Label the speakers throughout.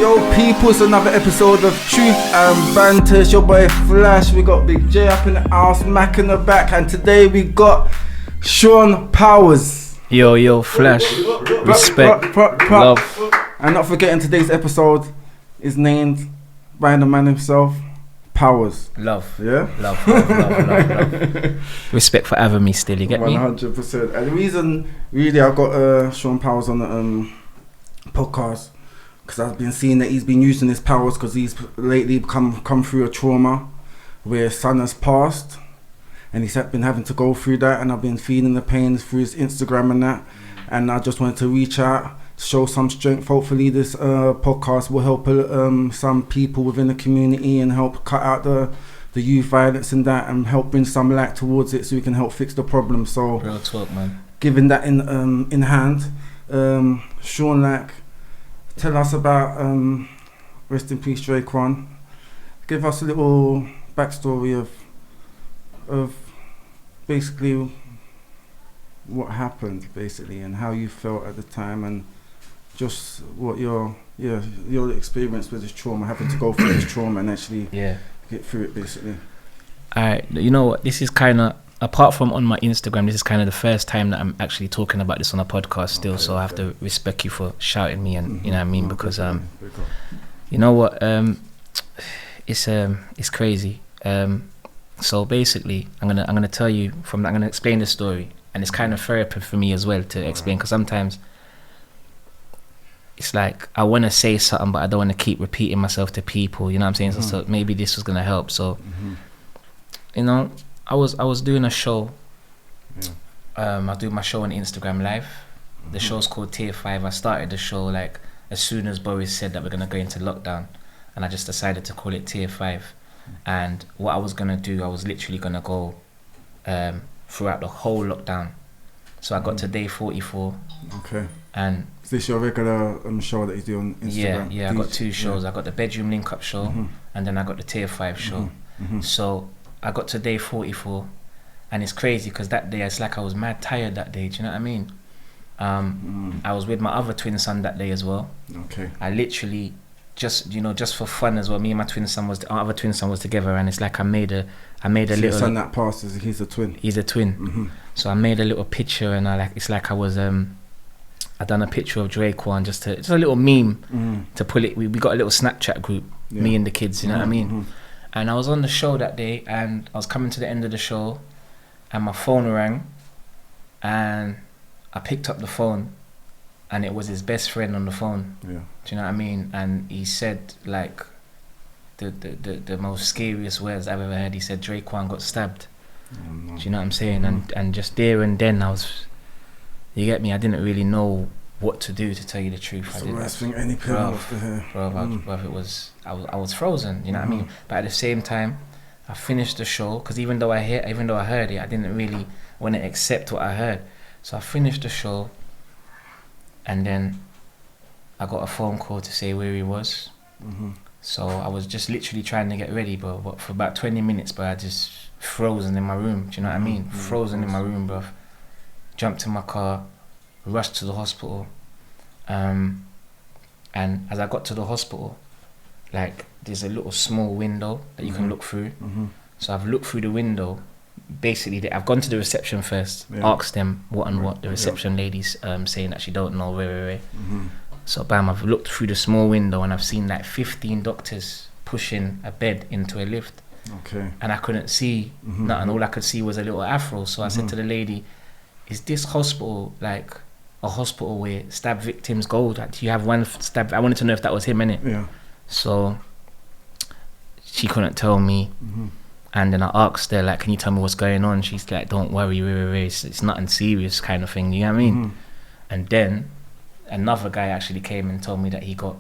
Speaker 1: Yo people, it's another episode of Truth and Banter. It's your boy Flash. We got Big J up in the house, Mac in the back, and today we got Shaun Powerz.
Speaker 2: Yo, Flash. Respect, love.
Speaker 1: And not forgetting today's episode is named by the man himself, Powerz.
Speaker 2: Love.
Speaker 1: Yeah?
Speaker 2: Love. Respect for having me still, you get
Speaker 1: 100%.
Speaker 2: me?
Speaker 1: And the reason really I got Shaun Powerz on the podcast, because I've been seeing that he's been using his powers because he's lately come through a trauma where his son has passed, and he's been having to go through that, and I've been feeling the pain through his Instagram and that, and I just wanted to reach out, show some strength. Hopefully this podcast will help some people within the community and help cut out the youth violence and that, and help bring some light towards it so we can help fix the problem. So
Speaker 2: real talk, man.
Speaker 1: Given that in hand, Shaun, tell us about rest in peace Draquan. Give us a little backstory of basically what happened basically and how you felt at the time, and just what your experience with this trauma, having to go through this trauma and actually get through it basically.
Speaker 2: Alright, you know what, this is kind of, apart from on my Instagram, this is kind of the first time that I'm actually talking about this on a podcast still, so I have to respect you for shouting me, and you know what I mean, because you know what, it's crazy. So basically I'm gonna tell you I'm gonna explain the story, and it's kind of therapy for me as well to explain, because sometimes it's like I want to say something but I don't want to keep repeating myself to people, you know what I'm saying? So maybe this was gonna help. So you know, I was doing a show. I do my show on Instagram Live. The show's called Tier 5. I started the show like as soon as Boris said that we're gonna go into lockdown, and I just decided to call it Tier 5. And what I was gonna do, I was literally gonna go throughout the whole lockdown. So I got to day 44. Okay. And
Speaker 1: is this your regular show that you do on Instagram?
Speaker 2: Yeah. I got two shows. I got the Bedroom Link Up show, and then I got the Tier 5 show. So I got to day 44, and it's crazy because that day it's like I was mad tired that day. Do you know what I mean? I was with my other twin son that day as well. Okay. I literally just for fun as well. Me and my our other twin son was together, and it's like I made a
Speaker 1: so
Speaker 2: little.
Speaker 1: Your son that passed, he's a twin.
Speaker 2: He's a twin. So I made a little picture, and it's like I was I done a picture of Draquan, just a little meme to pull it. We got a little Snapchat group, me and the kids. You know what I mean? And I was on the show that day, and I was coming to the end of the show, and my phone rang, and I picked up the phone, and it was his best friend on the phone. Yeah. Do you know what I mean? And he said like the most scariest words I've ever heard. He said Draquan got stabbed. Oh, no. Do you know what I'm saying? And just there and then you get me, I didn't really know what to do, to tell you the truth.
Speaker 1: It's the worst thing any parent wants to hear.
Speaker 2: I was frozen, you know what I mean? But at the same time, I finished the show, because even though I heard it, I didn't really want to accept what I heard. So I finished the show, and then I got a phone call to say where he was. So I was just literally trying to get ready, bro. But for about 20 minutes, bro, I just frozen in my room. Do you know what I mean? Frozen in my room, bro. Jumped in my car, rushed to the hospital, and as I got to the hospital, like there's a little small window that you can look through. So I've looked through the window. Basically, I've gone to the reception first, asked them what the reception lady's saying that she don't know where. So bam, I've looked through the small window, and I've seen like 15 doctors pushing a bed into a lift. Okay. And I couldn't see nothing. All I could see was a little afro. So I said to the lady, is this hospital like a hospital where stab victims go? Like, do you have one stab? I wanted to know if that was him, innit? Yeah. So she couldn't tell me. And then I asked her, like, can you tell me what's going on? She's like, don't worry, it's nothing serious kind of thing, you know what I mean? And then another guy actually came and told me that he got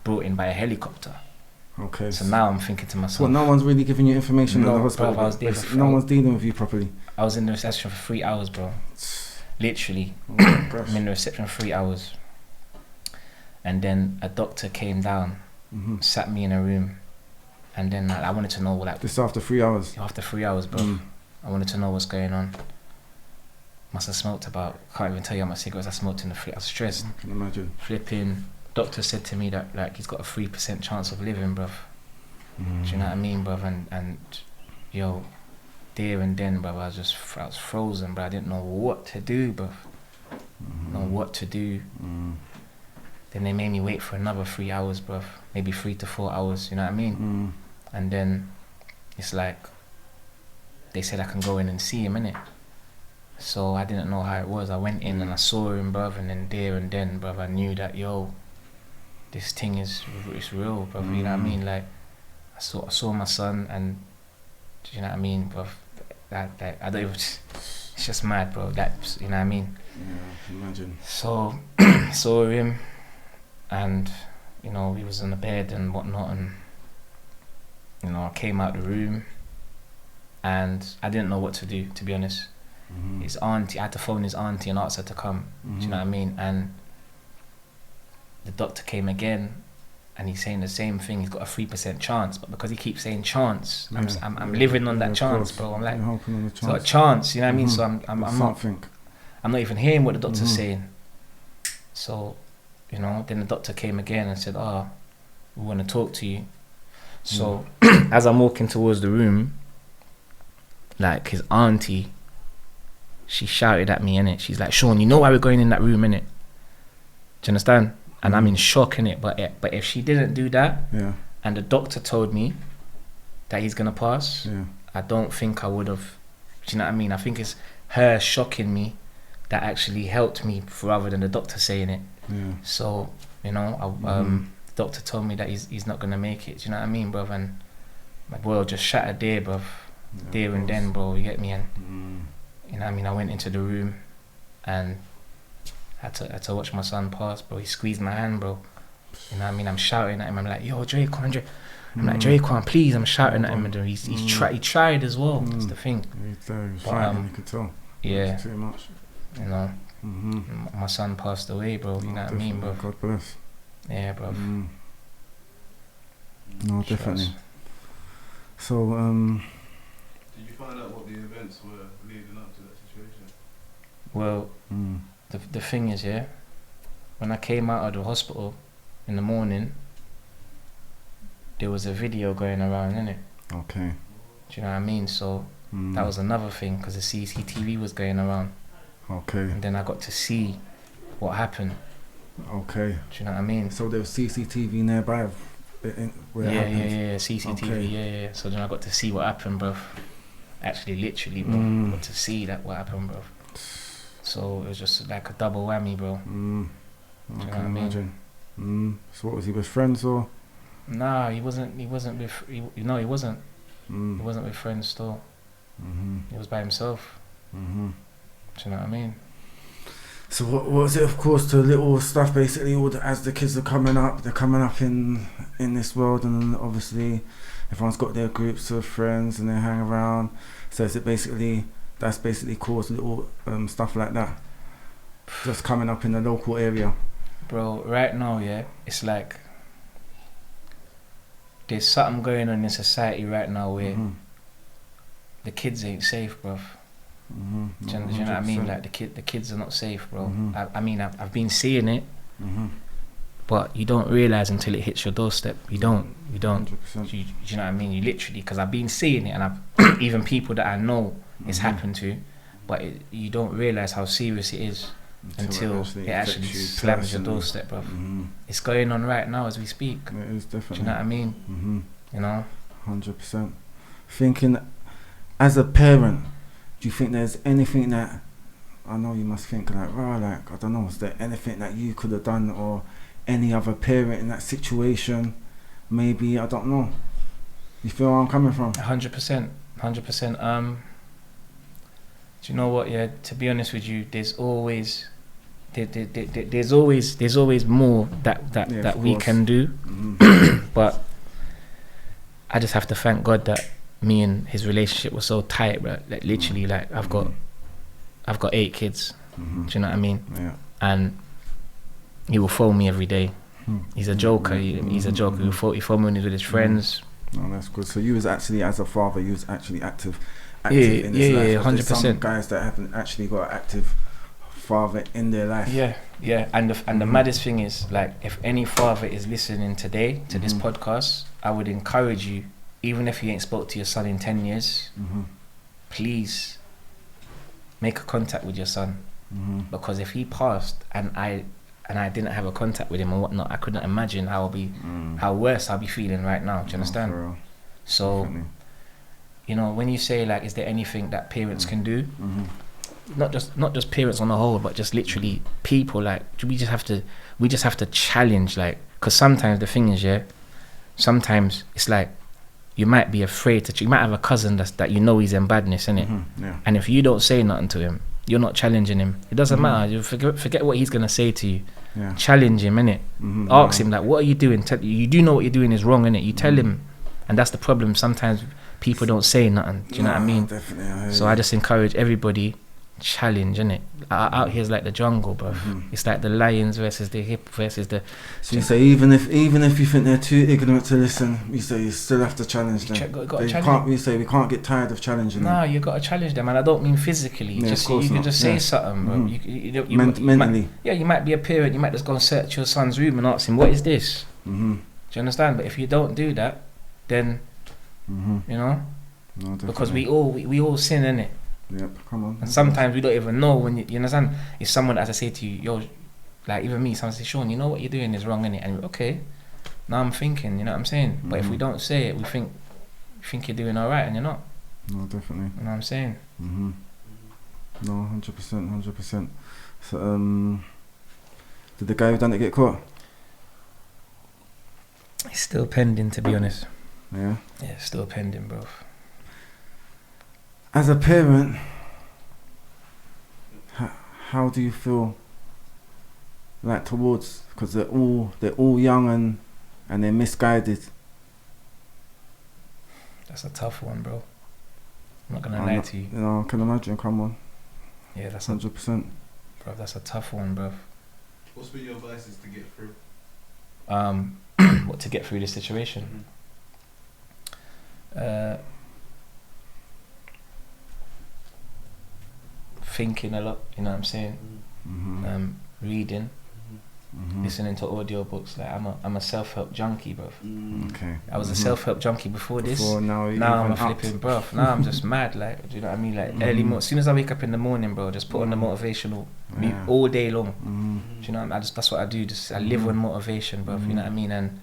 Speaker 2: brought in by a helicopter. Okay. So now I'm thinking to myself,
Speaker 1: well, no one's really giving you information at the hospital.
Speaker 2: Bro, I was there
Speaker 1: no one's dealing with you properly.
Speaker 2: I was in the reception for 3 hours, bro. Literally. I'm in the reception for 3 hours. And then a doctor came down, sat me in a room, and then I wanted to know, like,
Speaker 1: this after 3 hours?
Speaker 2: After 3 hours, bro. I wanted to know what's going on. Must have smoked about, can't even tell you how much cigarettes I smoked in the fridge. I was stressed.
Speaker 1: I can imagine.
Speaker 2: Flipping, doctor said to me that like he's got a 3% chance of living, bruv. Do you know what I mean, bruv? And yo, there and then, bruv, I was frozen, bruv. I didn't know what to do, bruv. Know what to do. Then they made me wait for another 3 hours, bruv. Maybe 3 to 4 hours, you know what I mean? And then it's like, they said I can go in and see him, innit? So I didn't know how it was. I went in and I saw him, bruv, and then there and then, bruv, I knew that, yo, this thing it's real, bruv, you know what I mean? Like, I saw my son, and, you know what I mean, bruv? That I don't even, it's just mad, bro. That's, you know what I mean?
Speaker 1: Yeah, imagine.
Speaker 2: So, saw him, and, you know, he was on the bed and whatnot, and, you know, I came out the room, and I didn't know what to do, to be honest. His auntie, I had to phone his auntie and ask her to come. Do you know what I mean? And the doctor came again, and he's saying the same thing. He's got a 3% chance, but because he keeps saying chance, I'm living on that chance, bro. I'm like, it's got a chance, you know what I mean? So I'm not even hearing what the doctor's saying. So, you know, then the doctor came again and said, we want to talk to you. So as I'm walking towards the room, like his auntie, she shouted at me, innit? She's like, Shaun, you know why we're going in that room, innit? Do you understand? And I'm in shock, innit? But if she didn't do that, and the doctor told me that he's gonna pass, I don't think I would have. Do you know what I mean? I think it's her shocking me that actually helped me rather than the doctor saying it. So, you know, the doctor told me that he's not gonna make it. Do you know what I mean, bruv? And my world just shattered there, bruv. There and then, bro. You get me? And you know what I mean? I went into the room and had to watch my son pass, bro. He squeezed my hand, bro. You know what I mean? I'm shouting at him. I'm like, yo, Draquan, I'm like, Draquan, please. I'm shouting at him, and he tried as well. That's the thing.
Speaker 1: He was fighting, you could tell.
Speaker 2: Yeah.
Speaker 1: Too much.
Speaker 2: You know, my son passed away, bro. You know what I mean, bro?
Speaker 1: God bless.
Speaker 2: Yeah, bro.
Speaker 1: No, definitely. So,
Speaker 3: did you find out what the events were leading up to that situation?
Speaker 2: Well, the thing is, when I came out of the hospital in the morning, there was a video going around, innit?
Speaker 1: Okay.
Speaker 2: Do you know what I mean? So that was another thing, because the CCTV was going around.
Speaker 1: Okay.
Speaker 2: And then I got to see what happened.
Speaker 1: Okay.
Speaker 2: Do you know what I mean?
Speaker 1: So there was CCTV nearby where it happened?
Speaker 2: Yeah, CCTV, yeah. So then I got to see what happened, bruv. Actually, literally, bro. Got to see what happened, bruv. So it was just like a double whammy, bro.
Speaker 1: I can imagine. So what, was he with friends or?
Speaker 2: Nah, he wasn't with. He wasn't. He wasn't with friends still. He was by himself. Do you know what I mean?
Speaker 1: So what was it? Of course, the little stuff. Basically, as the kids are coming up, they're coming up in this world, and obviously, everyone's got their groups of friends and they hang around. So is it basically? That's basically caused little stuff like that, just coming up in the local area.
Speaker 2: Bro, right now, it's like there's something going on in society right now where the kids ain't safe, bruv. Do you know what I mean? Like the kids are not safe, bro. I mean, I've been seeing it, but you don't realize until it hits your doorstep. You don't. Do you know what I mean? You literally, because I've been seeing it, and I've even people that I know it's happened to, but you don't realize how serious it is until it actually slams your doorstep, bro. It's going on right now as we speak.
Speaker 1: It is definitely.
Speaker 2: Do you know what I mean? You know,
Speaker 1: 100%. Thinking as a parent, do you think there's anything that, I know you must think like, I don't know, is there anything that you could have done, or any other parent in that situation? Maybe, I don't know. You feel where I'm coming from?
Speaker 2: 100%. Do you know what? Yeah, to be honest with you, there's always more that we can do, but I just have to thank God that me and his relationship was so tight, bro. Like literally, like I've got 8 kids. Do you know what I mean?
Speaker 1: Yeah.
Speaker 2: And he will phone me every day. He's a joker. He's a joker. He phone me when he's with his friends.
Speaker 1: Oh, that's good. So you was actually, as a father, you was actually active in his life.
Speaker 2: 100%.
Speaker 1: Some guys that haven't actually got an active father in their life.
Speaker 2: Yeah, and the maddest thing is, like, if any father is listening today to this podcast, I would encourage you, even if you ain't spoke to your son in 10 years, please make a contact with your son, because if he passed and I didn't have a contact with him and whatnot, I couldn't imagine how worse I'll be feeling right now. Do you understand?
Speaker 1: For real.
Speaker 2: So,
Speaker 1: Definitely.
Speaker 2: you know, when you say, like, is there anything that parents can do? Not just parents on the whole, but just literally people. Like, we just have to challenge, like, because sometimes the thing is, sometimes it's like you might be afraid you might have a cousin that you know he's in badness, innit?
Speaker 1: Yeah.
Speaker 2: And if you don't say nothing to him, you're not challenging him. It doesn't matter. You forget what he's gonna say to you.
Speaker 1: Yeah.
Speaker 2: Challenge him, innit? Ask him, like, what are you doing? You do know what you're doing is wrong, innit? You tell him, and that's the problem. Sometimes people don't say nothing. Do you know what I mean?
Speaker 1: Definitely.
Speaker 2: So I just encourage everybody, challenge, innit? Out here's like the jungle, bro. It's like the lions versus the hip versus the.
Speaker 1: So you say even if you think they're too ignorant to listen, you say you still have to challenge them. You say we can't get tired of challenging them.
Speaker 2: No, you got to challenge them, and I don't mean physically.
Speaker 1: Yeah,
Speaker 2: just
Speaker 1: of course
Speaker 2: you can
Speaker 1: not.
Speaker 2: just say something, bro. You
Speaker 1: Mentally.
Speaker 2: you might be a parent. You might just go and search your son's room and ask him, what is this? Do you understand? But if you don't do that, then you know,
Speaker 1: no,
Speaker 2: because we all sin, innit?
Speaker 1: Yep, come on.
Speaker 2: And sometimes we don't even know when you understand. If someone, as I say to you, yo, like even me, someone says, Shaun, you know what you're doing is wrong, innit? And you're, okay, now I'm thinking, you know what I'm saying? But if we don't say it, we think you're doing all right, and you're not.
Speaker 1: No, definitely.
Speaker 2: You know what I'm saying?
Speaker 1: No, 100%. So, did the guy who done it get caught?
Speaker 2: It's still pending, to be honest.
Speaker 1: Yeah.
Speaker 2: Yeah, still pending, bro.
Speaker 1: As a parent, how do you feel like towards, because they're all young and they're misguided?
Speaker 2: That's a tough one, bro. I'm not gonna lie to you.
Speaker 1: You know, I can imagine. Come on.
Speaker 2: Yeah, that's
Speaker 1: 100%.
Speaker 2: Bro, that's a tough one, bro.
Speaker 3: What's been your advice to get through?
Speaker 2: What to get through this situation? Thinking a lot, you know what I'm saying? Reading, listening to audiobooks. Like I'm a self-help junkie, bro.
Speaker 1: Okay.
Speaker 2: I was a self-help junkie before this.
Speaker 1: Now
Speaker 2: I'm a flipping bro. Now I'm just mad. Like, do you know what I mean? Like early morning. As soon as I wake up in the morning, bro, just put on the motivational all day long. Do you know what I mean? That's what I do. I live on motivation, bro. You know what I mean? And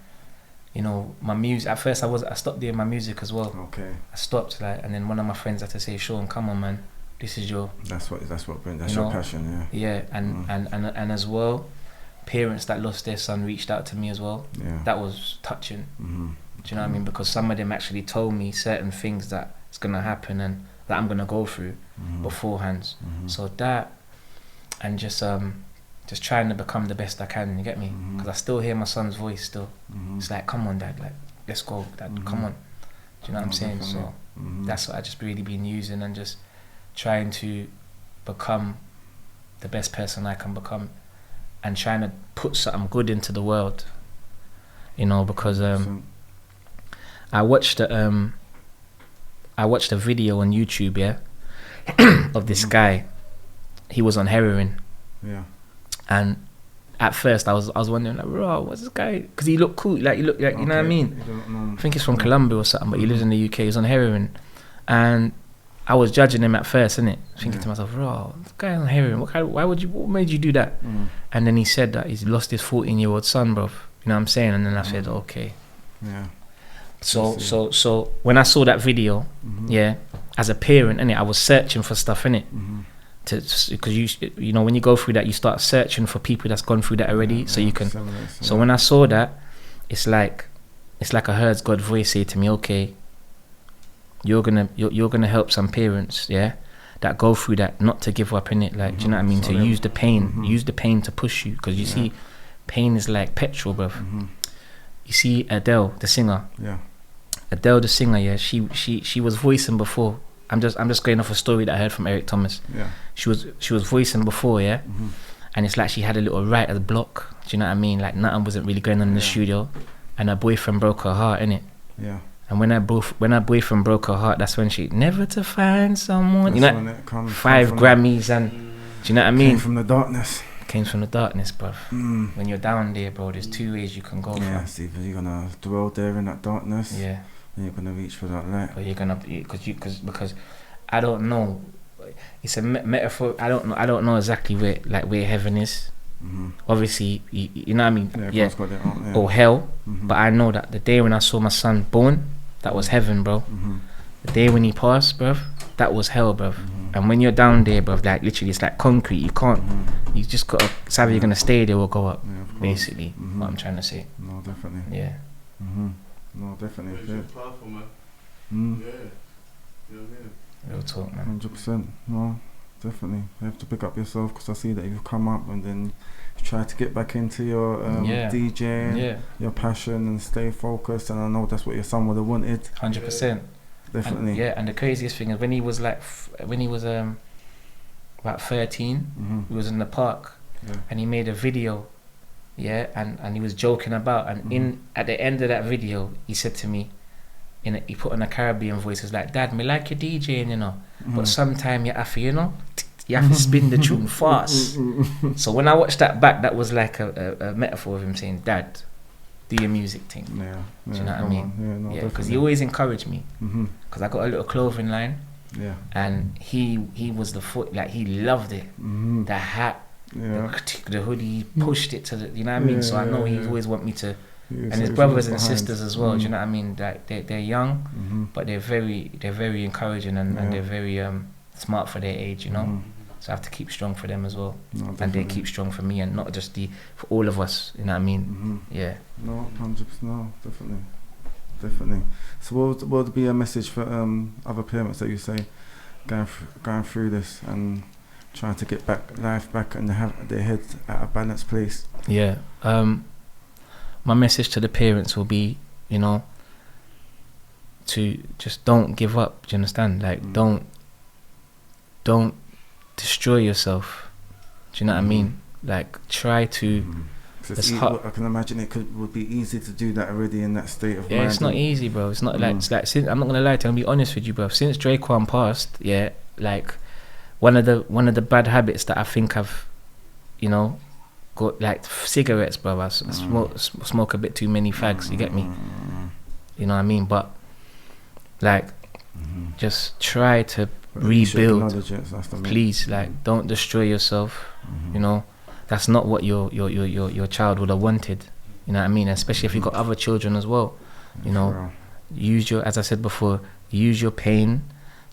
Speaker 2: you know, my music. At first, I stopped doing my music as well.
Speaker 1: Okay.
Speaker 2: I stopped, like, and then one of my friends had to say, Shaun, come on, man. This is your.
Speaker 1: That's your passion, yeah.
Speaker 2: Yeah, and as well, parents that lost their son reached out to me as well.
Speaker 1: Yeah.
Speaker 2: That was touching. Do you know what I mean? Because some of them actually told me certain things that's gonna happen and that I'm gonna go through beforehand. So that, and just trying to become the best I can. You get me? Because I still hear my son's voice still. It's like, come on, Dad. Like, let's go, Dad. Come on. Do you know what I'm saying?
Speaker 1: Definitely.
Speaker 2: So that's what I just really been using and just trying to become the best person I can become and trying to put something good into the world, you know, because I watched a video on YouTube, of this guy. He was on heroin, and at first I was wondering, like, bro, what's this guy? Because he looked cool, like, he looked like, you know what I mean? I think he's from Colombia or something, but he lives in the UK. He's on heroin, and I was judging him at first, innit? Thinking to myself, bro, this guy on heroin, what made you do that? And then he said that he's lost his 14-year-old son, bro. You know what I'm saying? And then I said, okay. Yeah. So when I saw that video, as a parent, innit, I was searching for stuff, innit? Because you know, when you go through that, you start searching for people that's gone through that already, so you can. So when I saw that, it's like I heard God's voice say to me, okay, you're gonna help some parents, that go through that, not to give up in it, like, do you know what I mean? To use the pain to push you, because you see, pain is like petrol, bruv. You see Adele, the singer. She was voicing before. I'm just going off a story that I heard from Eric Thomas. She was voicing before, and it's like she had a little writer's block. Do you know what I mean? Like nothing wasn't really going on in the studio, and her boyfriend broke her heart, innit? And when her boyfriend broke her heart, that's when she never to find someone. That's, you know, 5 Grammys and Do you know what I mean?
Speaker 1: Came from the darkness.
Speaker 2: Came from the darkness, bruv. When you're down there, bro, there's two ways you can go from.
Speaker 1: See, but you're gonna dwell there in that darkness.
Speaker 2: Yeah.
Speaker 1: And you're gonna reach for that light.
Speaker 2: Or you're gonna, because I don't know. It's a metaphor. I don't know exactly where heaven is. Obviously, you know what I mean. Yeah. Or hell. But I know that the day when I saw my son born, that was heaven, bro. The day when he passed, bruv, that was hell, bruv. And when you're down there, bruv, like literally, it's like concrete. You can't. You just gotta. It's either you're gonna stay there or go up. Basically, what I'm trying to say.
Speaker 1: No, definitely.
Speaker 2: Yeah.
Speaker 1: No, definitely.
Speaker 3: It's powerful, man. Yeah. You know what I mean?
Speaker 2: Real talk, man.
Speaker 1: 100%. No, definitely. You have to pick up yourself, because I see that you've come up and then you try to get back into your DJing, your passion, and stay focused. And I know that's what your son would have wanted.
Speaker 2: 100%.
Speaker 1: Definitely.
Speaker 2: And the craziest thing is when he was about 13, he was in the park, and he made a video, and he was joking about, and at the end of that video, he said to me, he put on a Caribbean voice, he's like, "Dad, me like your DJing, you know, but sometime you have to spin the tune fast." So when I watched that back, that was like a metaphor of him saying, "Dad, do your music thing." Do you know what I mean? Because he always encouraged me. Because I got a little clothing line. And he was the foot, like he loved it. The hat, the hoodie, he pushed it to the, you know what I mean? So I know he always want me to, and his brothers and sisters as well. Do you know what I mean? Like they're young, but they're very encouraging, and they're very smart for their age, you know. So I have to keep strong for them as well, and they keep strong for me, and not just for all of us. You know what I mean? Yeah. No,
Speaker 1: 100%. No, definitely. So what would be a message for other parents that you say going through this and trying to get life back and have their heads at a balanced place?
Speaker 2: Yeah. My message to the parents will be, you know, to just don't give up. Do you understand? Like don't destroy yourself. Do you know what I mean? Like try to.
Speaker 1: I can imagine would be easy to do that already in that state of mind.
Speaker 2: Yeah, it's not easy, bro. It's not like since, I'm not gonna lie to you, I'm gonna be honest with you, bro. Since Draquan passed, like one of the bad habits that I think I've, you know, got, like cigarettes, bro. I smoke a bit too many fags. You get me? You know what I mean? But like, just try to rebuild, please. Like, don't destroy yourself. You know. That's not what your child would have wanted, you know what I mean? Especially if you've got other children as well, you know. As I said before, use your pain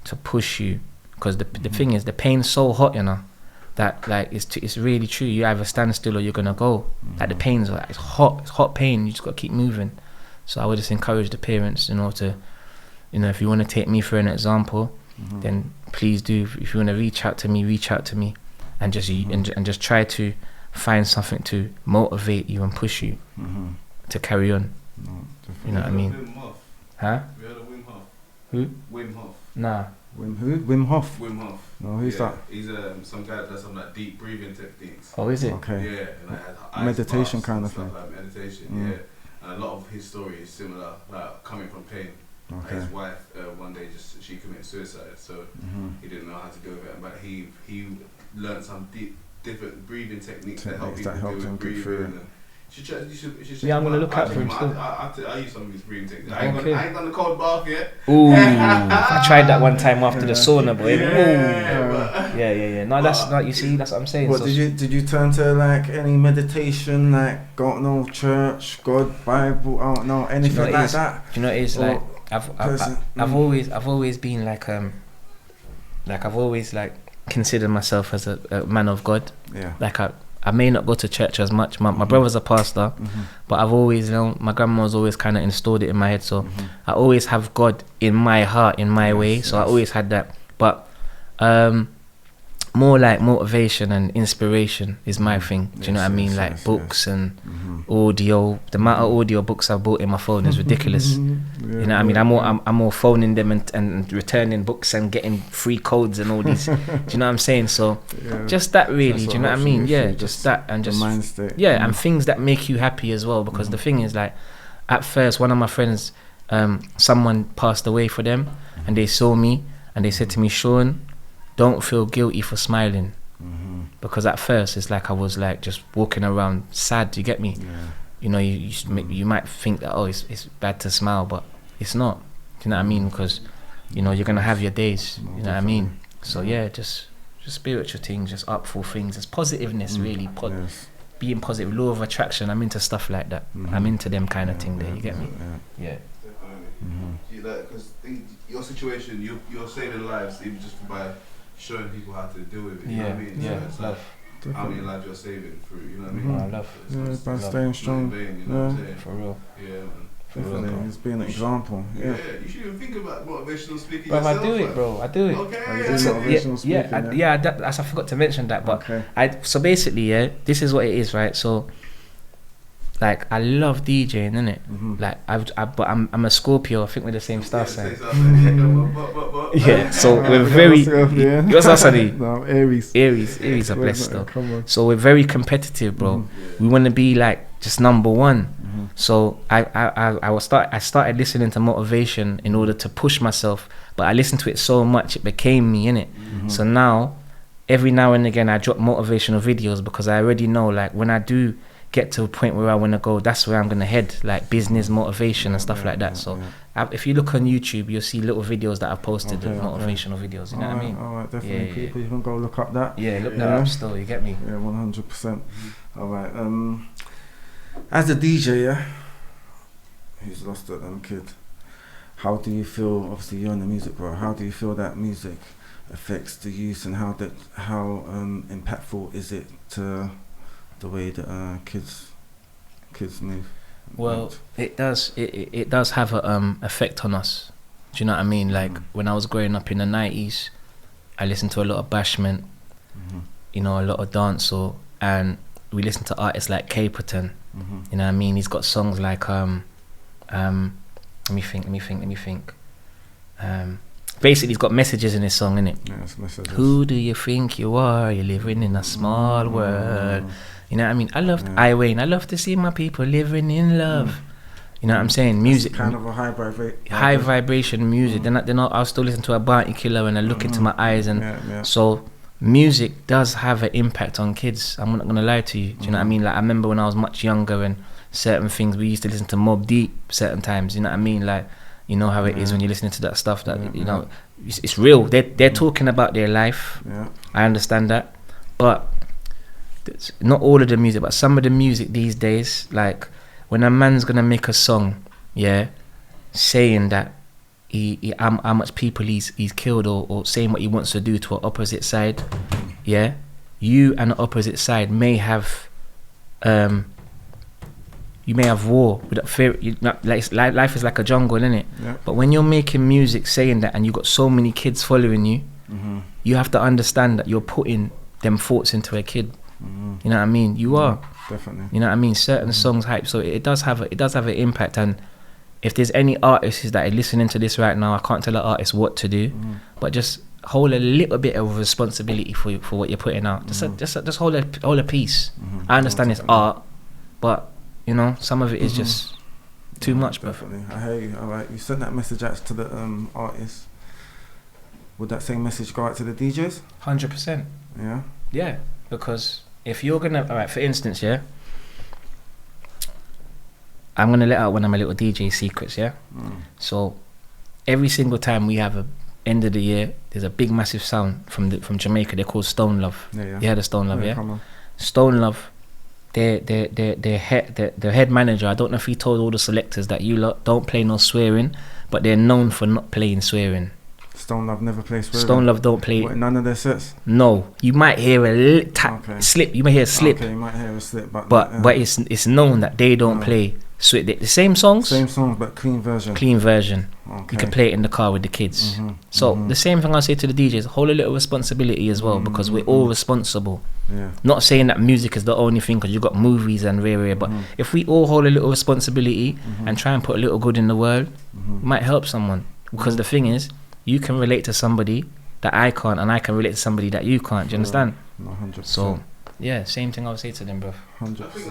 Speaker 2: to push you, because the thing is, the pain's so hot, you know, that like it's really true. You either stand still or you're gonna go. Like the pain's like, it's hot pain. You just gotta keep moving. So I would just encourage the parents, you know, to, you know, if you want to take me for an example, then please do. If you want to reach out to me. And just try to find something to motivate you and push you to carry on. You know what I mean?
Speaker 3: Wim Hof.
Speaker 2: Huh?
Speaker 3: We heard of Wim Hof.
Speaker 2: Who?
Speaker 3: Wim Hof.
Speaker 2: Nah.
Speaker 1: Wim Hof.
Speaker 3: Wim Hof.
Speaker 1: No, who's that?
Speaker 3: He's some guy that does some like deep breathing techniques.
Speaker 2: Oh, is it?
Speaker 1: Okay.
Speaker 3: Yeah, and like
Speaker 1: meditation kind of thing.
Speaker 3: Like meditation, yeah. And a lot of his story is similar, like coming from pain.
Speaker 1: Okay.
Speaker 3: His wife one day she committed suicide, so he didn't know how to deal with it. But he learned some different breathing techniques that help people deal with breathing.
Speaker 2: I'm gonna look out for him still.
Speaker 3: I use some of his breathing techniques. I ain't done the cold bath yet.
Speaker 2: Ooh, I tried that one time after the sauna, boy. Yeah. No, that's not. You see, that's what I'm saying.
Speaker 1: What did you turn to, like any meditation, like go no church, God, Bible, I don't know, anything like that?
Speaker 2: Do you know what it is? Like I've always been like I've always like considered myself as a man of God. Yeah. Like I may not go to church as much. My brother's a pastor, but I've always, you know, my grandma's always kind of installed it in my head. So I always have God in my heart, in my way. So I always had that. But more like motivation and inspiration is my thing. Do you know what I mean? Like books and audio. The amount of audio books I've bought in my phone is ridiculous. You know what I mean? I'm more phoning them and returning books and getting free codes and all these. Do you know what I'm saying? So just that really. Do you know what I mean? Yeah, just that and just
Speaker 1: mind state.
Speaker 2: Yeah, and things that make you happy as well. Because the thing is, like, at first, one of my friends, someone passed away for them, and they saw me and they said to me, "Shaun, don't feel guilty for smiling." because at first it's like I was like just walking around sad. Do you get me? You know, you might think that, oh, it's bad to smile, but it's not. Do you know what I mean? Because, you know, you're gonna have your days. You know what I mean? So yeah, just spiritual things, just upful things. It's positiveness, really. Being positive, law of attraction. I'm into stuff like that. I'm into them kind of thing. There, you get me? Yeah.
Speaker 3: Because your situation, you're saving lives even just by showing people how to deal with it. You know what I mean?
Speaker 2: Yeah.
Speaker 3: So it's like how many lives you're saving through. You know what I mean?
Speaker 2: I love.
Speaker 1: By staying strong.
Speaker 3: You know what I'm saying?
Speaker 2: For real.
Speaker 3: Yeah, man.
Speaker 1: Definitely, it's being an example.
Speaker 3: Yeah, you should even think about motivational speaking.
Speaker 2: Bro,
Speaker 3: yourself,
Speaker 2: I do it, bro. I do it.
Speaker 3: Okay.
Speaker 2: I forgot to mention that, but so basically, this is what it is, right? So, like, I love DJing, innit? Like, but I'm a Scorpio. I think we're the same star sign. Yeah, so we're very. What's that, Sonny?
Speaker 1: No, Aries.
Speaker 2: Aries are blessed though. So we're very competitive, bro. We want to be like just number one. So I started listening to motivation in order to push myself, but I listened to it so much it became me, innit? So now, every now and again, I drop motivational videos because I already know, like, when I do get to a point where I want to go, that's where I'm gonna head, like business, motivation, and stuff like that. So if you look on YouTube, you'll see little videos that I've posted, motivational videos. You know what I mean?
Speaker 1: Alright, definitely. People, you can go look up that.
Speaker 2: Yeah, look that up still. You get me?
Speaker 1: Yeah, 100%. Alright. As a DJ, who's lost a kid, how do you feel? Obviously, you're in the music world. How do you feel that music affects the youth, and how impactful is it to the way that kids move?
Speaker 2: Well, it does. It does have a effect on us. Do you know what I mean? Like when I was growing up in the 90s, I listened to a lot of bashment, you know, a lot of dancehall, and we listened to artists like Caperton. You know what I mean? He's got songs like let me think. Basically, he's got messages in his song, innit?
Speaker 1: Yes, messages. Who
Speaker 2: do you think you are? You're living in a small world. You know what I mean? I loved I Wayne. I love to see my people living in love. You know what I'm saying? Music,
Speaker 1: kind of a
Speaker 2: high vibration music. Then I'll still listen to a Banter killer and I look into my eyes, and so music does have an impact on kids. I'm not gonna lie to you. Do you know what I mean? Like, I remember when I was much younger and certain things, we used to listen to Mobb Deep certain times. You know what I mean? Like, you know how it is when you're listening to that stuff that you know it's real. They're talking about their life. I understand that, but not all of the music, but some of the music these days, like when a man's gonna make a song, saying that how much people he's killed, or saying what he wants to do to an opposite side, you and the opposite side may have you may have war without fear. Life is like a jungle, isn't it? But when you're making music saying that, and you got so many kids following you, you have to understand that you're putting them thoughts into a kid. You know what I mean? You are
Speaker 1: definitely.
Speaker 2: You know what I mean? Certain songs hype, so it does have an impact. And if there's any artists that are listening to this right now, I can't tell an artist what to do, but just hold a little bit of responsibility for what you're putting out. Just hold a piece. I understand it's art, but you know, some of it is just too much.
Speaker 1: Definitely, I hear you. Alright, you sent that message out to the artists. Would that same message go out to the DJs?
Speaker 2: 100%. Yeah, because if you're gonna, alright, for instance, I'm gonna let out one of my little DJ secrets, So every single time we have a end of the year, there's a big massive sound from Jamaica. They're called Stone Love. You heard of Stone Love,
Speaker 1: Come on.
Speaker 2: Stone Love. The head manager, I don't know if he told all the selectors that you lot don't play no swearing, but they're known for not playing swearing.
Speaker 1: Stone Love never plays swearing.
Speaker 2: Stone Love don't play.
Speaker 1: What, none of their sets?
Speaker 2: No, you might hear a slip. You might hear a slip.
Speaker 1: Okay, you might hear a slip,
Speaker 2: but it's known that they don't play. So the same songs,
Speaker 1: but clean version.
Speaker 2: Okay. You can play it in the car with the kids. So the same thing I say to the DJs: hold a little responsibility as well, because we're all responsible. Not saying that music is the only thing, because you got movies and rare, but if we all hold a little responsibility and try and put a little good in the world, it might help someone. Because the thing is, you can relate to somebody that I can't, and I can relate to somebody that you can't. Do you understand?
Speaker 1: 100%.
Speaker 2: So Yeah, same thing I would say to them, bro.
Speaker 1: 100%.
Speaker 3: I think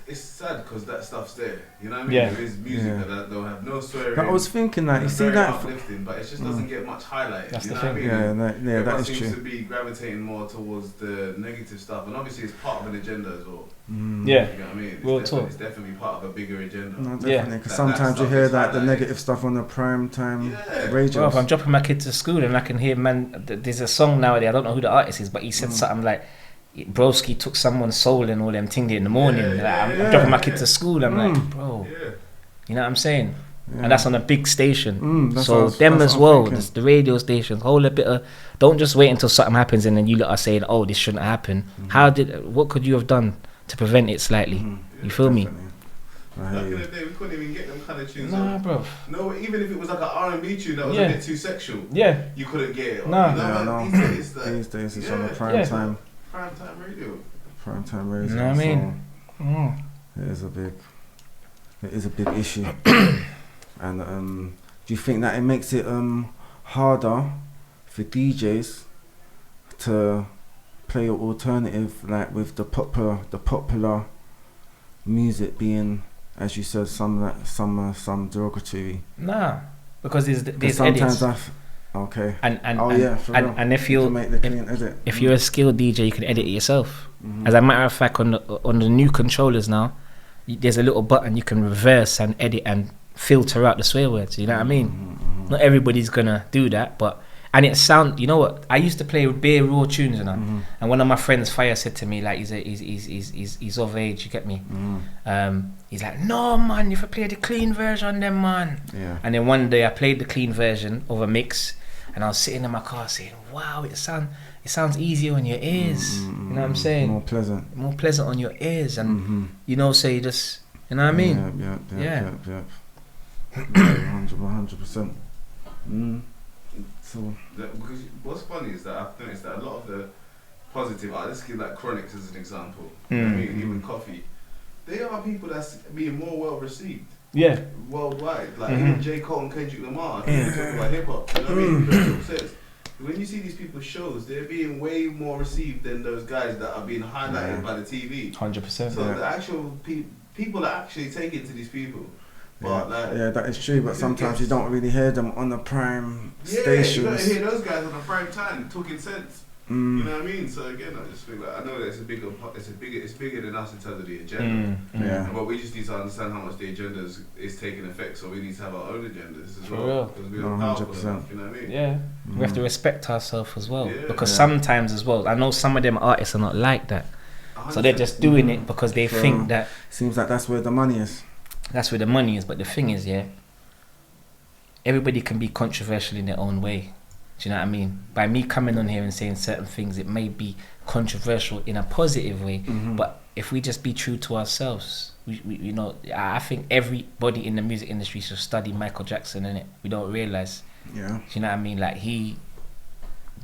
Speaker 3: it's sad because that stuff's there. You know what I mean?
Speaker 2: Yeah.
Speaker 3: There is music that don't have no swearing.
Speaker 1: I was thinking that, you see
Speaker 3: very
Speaker 1: that...
Speaker 3: uplifting, but it just doesn't get much highlight.
Speaker 2: That's
Speaker 3: you
Speaker 2: the
Speaker 3: know
Speaker 2: thing.
Speaker 3: what I mean?
Speaker 1: Yeah, that is
Speaker 3: seems
Speaker 1: true.
Speaker 3: to be gravitating more towards the negative stuff, and obviously it's part of an agenda as well.
Speaker 2: Yeah.
Speaker 3: You know what I mean?
Speaker 2: Real talk.
Speaker 3: It's definitely part of a bigger agenda.
Speaker 1: No, definitely, because
Speaker 3: That
Speaker 1: sometimes you
Speaker 3: stuff
Speaker 1: hear
Speaker 3: is
Speaker 1: that, the
Speaker 3: highlighted.
Speaker 1: negative stuff on the prime time
Speaker 2: Bro,
Speaker 1: radio.
Speaker 2: if I'm dropping my kid to school and I can hear, man, there's a song nowadays, I don't know who the artist is, but he said something like, broski took someone's soul and all them thing in the morning. I'm dropping my kid to school. I'm like, bro, you know what I'm saying?
Speaker 1: Yeah.
Speaker 2: And that's on a big station.
Speaker 1: That's
Speaker 2: So
Speaker 1: what
Speaker 2: them
Speaker 1: that's
Speaker 2: as
Speaker 1: what I'm
Speaker 2: well,
Speaker 1: thinking.
Speaker 2: the radio stations, hold a bit of, don't just wait until something happens and then you lot are saying, oh, this shouldn't happen. What could you have done to prevent it slightly? You feel me?
Speaker 3: Back in the day, we couldn't even get them kind of tunes
Speaker 2: Nah,
Speaker 3: on.
Speaker 2: bro.
Speaker 3: No, even if it was like an R&B tune that was a bit too sexual,
Speaker 2: Yeah.
Speaker 3: you couldn't get it.
Speaker 2: Nah.
Speaker 3: You know,
Speaker 1: Yeah,
Speaker 3: man,
Speaker 1: no.
Speaker 3: these days
Speaker 1: It's on the prime time.
Speaker 3: Prime time radio.
Speaker 1: Prime time radio.
Speaker 2: You know what I mean?
Speaker 1: So it is a big issue. And do you think that it makes it harder for DJs to play an alternative, like with the popular music being, as you said, some derogatory?
Speaker 2: Nah, because there's
Speaker 1: sometimes
Speaker 2: edits.
Speaker 1: Okay.
Speaker 2: And if you
Speaker 1: make the clean edit.
Speaker 2: If you're a skilled DJ, you can edit it yourself. As a matter of fact, on the new controllers now, there's a little button you can reverse and edit and filter out the swear words. You know what I mean? Not everybody's gonna do that, and it sound. You know what? I used to play bare raw tunes, you know. And one of my friends, Fire, said to me like, he's of age. You get me? He's like, no man, if I play the clean version, then man.
Speaker 1: Yeah.
Speaker 2: And then one day I played the clean version of a mix, and I was sitting in my car saying, wow, it sounds easier on your ears. You know what I'm saying?
Speaker 1: More pleasant
Speaker 2: on your ears, and you know, so you just, you know what I mean?
Speaker 1: Yeah. 100%. So
Speaker 3: Because what's funny is that I've noticed that a lot of the positive artists, like Chronics as an example, you know what I mean, even Coffee, they are people that's being more well received.
Speaker 2: Yeah.
Speaker 3: Worldwide, like even J. Cole and Kendrick Lamar, they talk about hip hop. You know what I mean? Because says, when you see these people's shows, they're being way more received than those guys that are being highlighted by the TV.
Speaker 2: 100%.
Speaker 3: So the actual people are actually taking to these people. But
Speaker 1: that is true. But sometimes you don't really hear them on the prime stations.
Speaker 3: You don't hear those guys on the prime time talking sense. You know what I mean? So again, I just think like I know that it's bigger than us in terms of the agenda. But we just need to understand how much the agenda is taking effect. So we need to have our own agendas as well. Because we are powerful enough, you know what I mean?
Speaker 2: Yeah. We have to respect ourselves as well. Because sometimes as well, I know some of them artists are not like that. So they're just doing it because they think that.
Speaker 1: Seems like that's where the money is.
Speaker 2: That's where the money is. But the thing is, everybody can be controversial in their own way. Do you know what I mean? By me coming on here and saying certain things, it may be controversial in a positive way. But if we just be true to ourselves, we you know, I think everybody in the music industry should study Michael Jackson, innit? We don't realise.
Speaker 1: Yeah.
Speaker 2: Do you know what I mean? Like he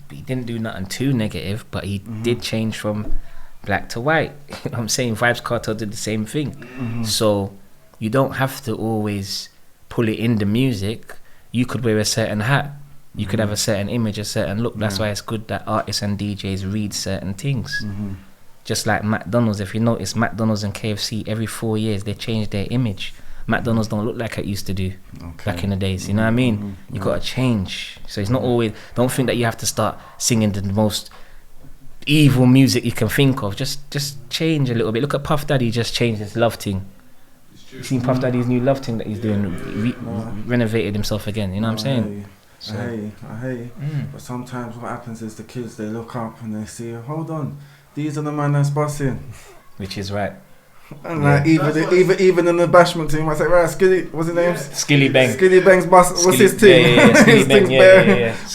Speaker 2: didn't do nothing too negative, but he did change from black to white. You know what I'm saying? Vybz Kartel did the same thing. So you don't have to always pull it in the music. You could wear a certain hat. You could have a certain image, a certain look. That's why it's good that artists and DJs read certain things. Just like McDonald's, if you notice, McDonald's and KFC, every 4 years, they change their image. McDonald's don't look like it used to do back in the days. You know what I mean? You got to change. So it's not always, don't think that you have to start singing the most evil music you can think of. Just change a little bit. Look at Puff Daddy, just changed his love thing. You seen Puff Daddy's new love thing that he's doing, renovated himself again. You know what I'm saying?
Speaker 1: I hear you. But sometimes what happens is the kids, they look up and they see, hold on, these are the man that's bossing.
Speaker 2: Which is right.
Speaker 1: And like even in the bashment team, I say, right, Skilly, what's his name?
Speaker 2: Skilly Bang.
Speaker 1: Skilly Bang's boss. What's his team?
Speaker 2: Yeah, Skilly Bang.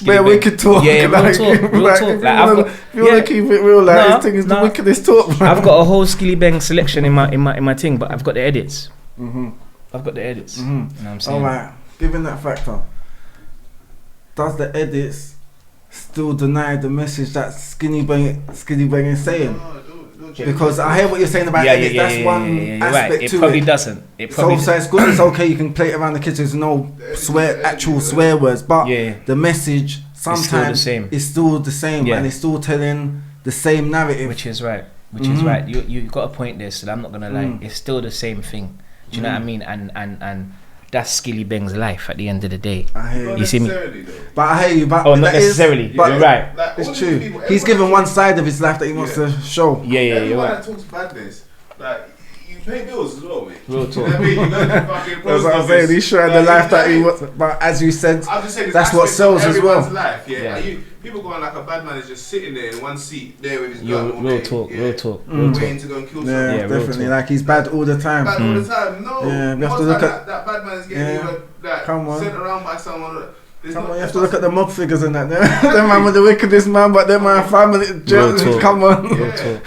Speaker 1: Bare wicked talk.
Speaker 2: Yeah, real talk.
Speaker 1: If you want to keep it real, like this thing is the wickedest talk. Man.
Speaker 2: I've got a whole Skilly Bang selection in my thing, but I've got the edits. I've got the edits. You know what I'm saying?
Speaker 1: Alright, given that factor, does the edits still deny the message that Skinny Bang is saying? Because I hear what you're saying about edits. That's one aspect
Speaker 2: right.
Speaker 1: to it.
Speaker 2: It probably doesn't.
Speaker 1: So it's good. It's okay. You can play it around the kids. There's no actual swear words, but the message sometimes is still the same, and it's still telling the same narrative.
Speaker 2: Which is right. which is right. You got a point there, so I'm not gonna lie. It's still the same thing. Do you know what I mean? And that's Skilly Bang's life at the end of the day.
Speaker 1: I hear you.
Speaker 2: You see me?
Speaker 1: But I hear you. But
Speaker 2: not necessarily. You're right.
Speaker 3: Like,
Speaker 1: it's true. He's given one side of his life that he wants to show.
Speaker 2: Yeah, you're right.
Speaker 3: Everyone that talks badness, like, you pay bills as well, mate.
Speaker 2: Real talk.
Speaker 3: You know what I mean? You go to the fucking
Speaker 1: That's
Speaker 3: post
Speaker 1: what I'm
Speaker 3: office.
Speaker 1: saying. He's showing the life that he wants. But as you said,
Speaker 3: I'm just saying,
Speaker 1: that's what sells as well.
Speaker 3: Life, Like people going like a bad man is just sitting there in one seat there with his gun.
Speaker 2: Real talk.
Speaker 3: waiting to go and kill someone.
Speaker 1: Yeah, definitely. Like he's bad all the time.
Speaker 3: Bad all the time. No.
Speaker 1: Yeah, we have to look at
Speaker 3: that bad man is getting sent around by someone.
Speaker 1: You have to look at the mob figures and that. Them man with the wickedest man, but them man family. Come on.
Speaker 3: Yeah.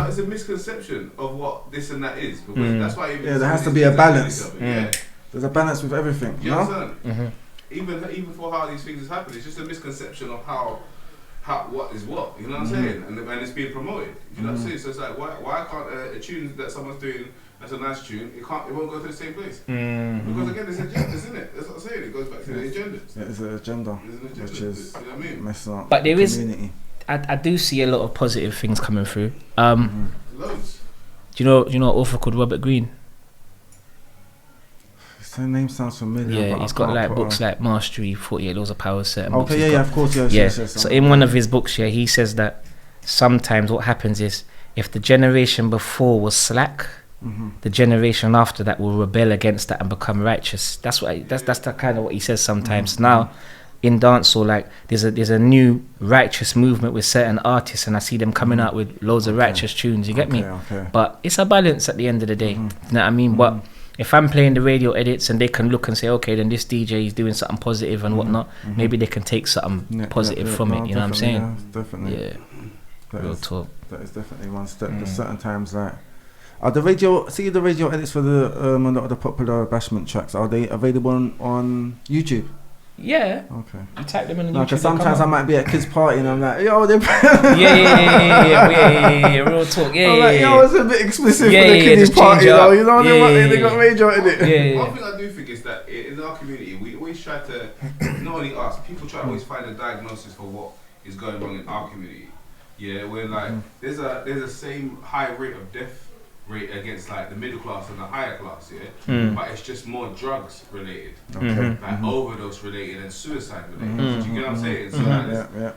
Speaker 3: It's a misconception of what this and that is. Because that's why
Speaker 1: there has to be a balance. There's a balance with everything.
Speaker 3: You understand? Even for how these things happen, it's just a misconception of how what is what. You know what I'm saying? And it's being promoted. You know what I'm saying? So it's like why can't a tune that someone's doing that's a nice tune, it won't go to the same place. Because again, there's agendas, isn't it? That's what I'm saying. It goes back to the agendas.
Speaker 1: It's an agenda, which is
Speaker 3: you know what I mean?
Speaker 1: messing up.
Speaker 2: But there
Speaker 1: the
Speaker 2: is,
Speaker 1: community.
Speaker 2: I do see a lot of positive things coming through.
Speaker 3: Loads.
Speaker 2: Do you know an author called Robert Greene?
Speaker 1: His name sounds familiar.
Speaker 2: Yeah,
Speaker 1: but
Speaker 2: he's got like books like Mastery, 48 Laws of Power, certain books.
Speaker 1: Okay, of course, yes.
Speaker 2: So in one of his books, he says that sometimes what happens is if the generation before was slack, the generation after that will rebel against that and become righteous. That's the kind of what he says sometimes. Now, in dancehall, like there's a new righteous movement with certain artists, and I see them coming out with loads of righteous tunes. You get me?
Speaker 1: Okay.
Speaker 2: But it's a balance at the end of the day. You know what I mean? But if I'm playing the radio edits and they can look and say, okay, then this DJ is doing something positive and whatnot, maybe they can take something positive from it. You know what I'm saying?
Speaker 1: Yeah, definitely.
Speaker 2: Yeah. Real talk.
Speaker 1: That is definitely one step. There's certain times like. Are the radio edits for the a lot of the popular bashment tracks, are they available on YouTube?
Speaker 2: Yeah.
Speaker 1: Okay.
Speaker 2: You type them in on
Speaker 1: No,
Speaker 2: YouTube.
Speaker 1: because sometimes I might be at kids' party and I'm like, yo, they
Speaker 2: yeah, real talk. Yeah,
Speaker 1: I'm like, yo, it's a bit explicit for the kids'
Speaker 2: just
Speaker 1: party,
Speaker 2: change it
Speaker 1: though.
Speaker 2: up.
Speaker 1: You know, they got radio in it.
Speaker 2: Yeah.
Speaker 3: One thing I do think is that in our community, we always try to, not only us, people try to always find a diagnosis for what is going wrong in our community. Yeah, where like there's a same high rate of death rate against like the middle class and the higher class, but it's just more drugs related, like overdose related and suicide related. Do you get what I'm saying? So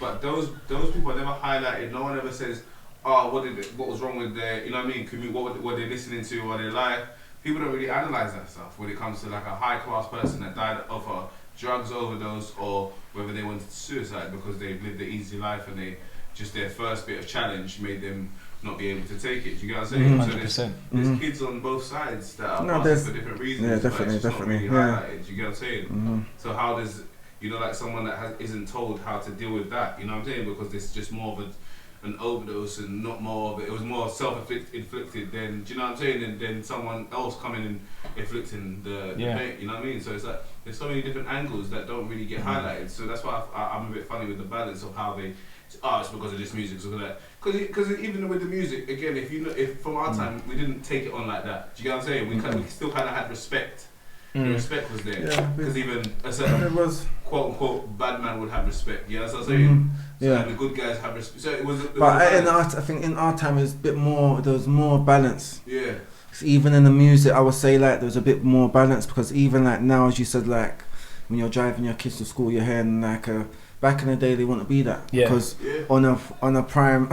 Speaker 3: but those people are never highlighted. No one ever says, oh, what was wrong with their, you know what I mean? What were they listening to or their life? People don't really analyze that stuff when it comes to like a high class person that died of a drugs overdose or whether they went to suicide because they've lived the easy life and just their first bit of challenge made them not be able to take it. Do you get what I'm saying? So there's kids on both sides that are passing for different reasons.
Speaker 1: Yeah, definitely.
Speaker 3: Not really highlighted. Do you get what I'm saying? So how does, like someone that isn't told how to deal with that, you know what I'm saying? Because it's just more of an overdose and not more of it. It was more self-inflicted than, do you know what I'm saying? Than someone else coming and inflicting the pain, you know what I mean? So it's like, there's so many different angles that don't really get highlighted. So that's why I'm a bit funny with the balance of how they, it's because of this music, so that. Because even with the music, again, if from our time we didn't take it on like that, do you get what I'm saying? We still kind of had respect. The respect was there, because even a certain quote unquote bad man would have respect. You know what I'm saying? So the good guys have respect. So it was.
Speaker 1: I think in our time it's a bit more. There was more balance.
Speaker 3: Yeah.
Speaker 1: Even in the music, I would say like there was a bit more balance, because even like now, as you said, like when you're driving your kids to school, you're hearing like a. Back in the day, they wouldn't be that because on a prime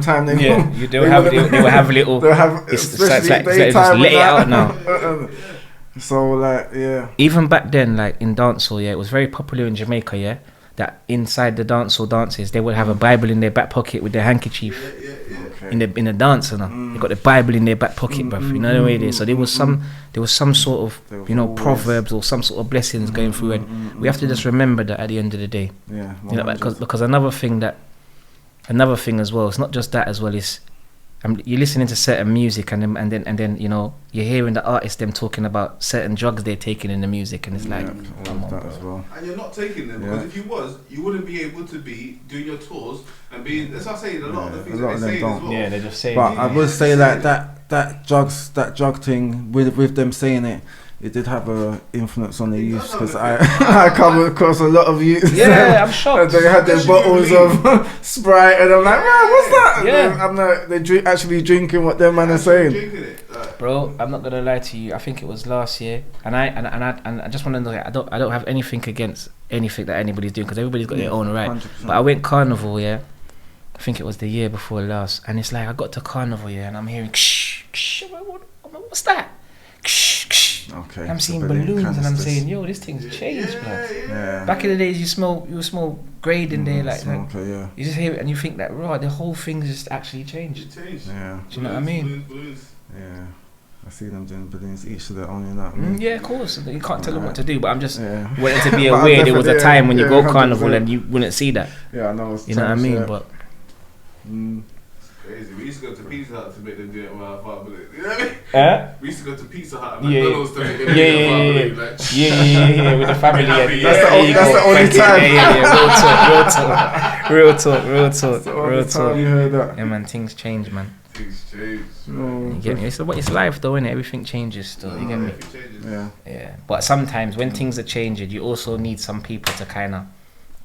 Speaker 1: time they will have a little. They'll have especially daytime.
Speaker 2: Let it out now.
Speaker 1: So like
Speaker 2: even back then, like in dancehall, it was very popular in Jamaica. That inside the dancehall dances, they would have a Bible in their back pocket with their handkerchief. In the dance, they got the Bible in their back pocket, bruv. You know the way it is. So there was some sort of proverbs or some sort of blessings going through, and we have to just remember that at the end of the day.
Speaker 1: Yeah.
Speaker 2: Because another thing as well. It's not just that as well. Is you're listening to certain music and then you're hearing the artists them talking about certain drugs they're taking in the music, and it's like
Speaker 1: that as well.
Speaker 3: And you're not taking them because if you wouldn't be able to be doing your tours and being. That's what I'm saying. A lot of the things that they're saying as well.
Speaker 2: Yeah, they're just saying.
Speaker 1: But I would say like that drug thing with them saying it. it did have a influence on the youth, because I come across a lot of youths.
Speaker 2: Yeah, I'm shocked.
Speaker 1: They had their bottles of Sprite, and I'm like, man, what's that?
Speaker 2: Yeah.
Speaker 1: And I'm like, they're actually drinking what their man are saying.
Speaker 2: Bro, I'm not gonna lie to you. I think it was last year, and I just want to know. I don't have anything against anything that anybody's doing, because everybody's got their own right. 100%. But I went carnival, yeah. I think it was the year before last, and it's like I got to carnival, yeah, and I'm hearing what's that? Okay. I'm seeing balloons, and I'm saying, yo, this thing's changed, blood.
Speaker 1: Yeah.
Speaker 2: Back in the days, you smell grade in there, like
Speaker 1: yeah.
Speaker 2: You just hear it and you think that, raw, the whole thing's just actually changed.
Speaker 1: Yeah.
Speaker 2: Do you know what I mean?
Speaker 1: Yeah. I see them doing balloons, each to their own, you know what I mean?
Speaker 2: Yeah, of course. You can't tell them what to do, but I'm just wanting to be aware there was a time when you go carnival and you wouldn't see that.
Speaker 1: Yeah, I know.
Speaker 2: You know what I mean? But
Speaker 3: crazy. We used to go to Pizza Hut to make them do it with our father. You know what I mean? We used to go to Pizza Hut and McDonald's to make them do it with our father.
Speaker 2: Yeah, with the family.
Speaker 1: That's the only time.
Speaker 2: Yeah, real talk.
Speaker 1: Real talk. You heard that?
Speaker 2: Yeah, man, things change, man.
Speaker 3: Things change.
Speaker 2: You get me? It's life though, innit? Everything changes still. You get me? Yeah. But sometimes when things are changing, you also need some people to kind of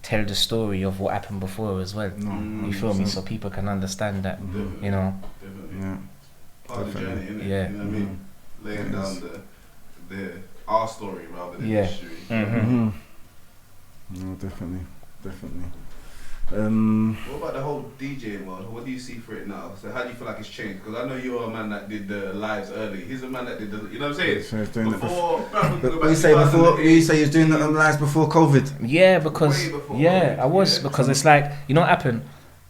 Speaker 2: tell the story of what happened before as well. You feel me? So people can understand that, you know.
Speaker 3: Definitely. Part of the journey, innit?
Speaker 2: Yeah.
Speaker 3: You know what I mean? Laying down our story rather than history.
Speaker 1: No, definitely.
Speaker 3: What about the whole DJing world? What do you see for it now? So how do you feel like it's changed? Because I know you're a man that did the lives early. He's a man that did the, you know what I'm saying?
Speaker 1: So he's doing
Speaker 3: You
Speaker 1: say he was doing the lives before COVID.
Speaker 2: Yeah, because I was, because it's like, you know what happened?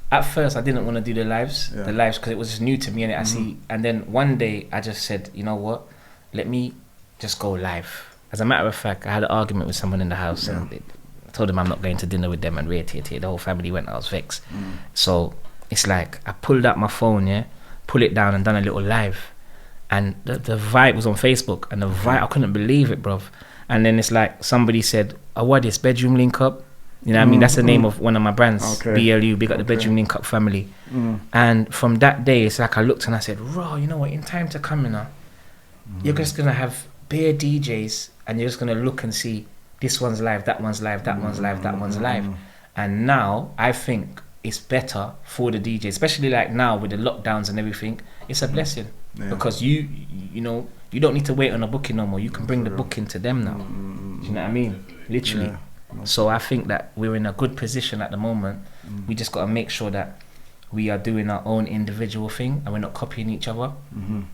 Speaker 2: At first I didn't want to do the lives because it was just new to me, and I see. And then one day I just said, you know what? Let me just go live. As a matter of fact, I had an argument with someone in the house, and I told them I'm not going to dinner with them, and the whole family went. I was vexed. So it's like I pulled out my phone, pull it down and done a little live, and the vibe was on Facebook, and the vibe, I couldn't believe it, bruv. And then it's like somebody said, "Oh, what is bedroom link up?" You know what I mean? That's the name of one of my brands, BLU, Big Up the Bedroom Link Up family. And from that day, it's like I looked and I said, "Raw, you know what? In time to come, you're just gonna have bare DJs, and you're just gonna look and see this one's live, that one's live, that one's live, that one's live." And now I think it's better for the DJs, especially like now with the lockdowns and everything. It's a blessing because you know you don't need to wait on a booking no more. You can bring the booking to them now. Do you know what I mean? Literally. So I think that we're in a good position at the moment. We just got to make sure that we are doing our own individual thing and we're not copying each other.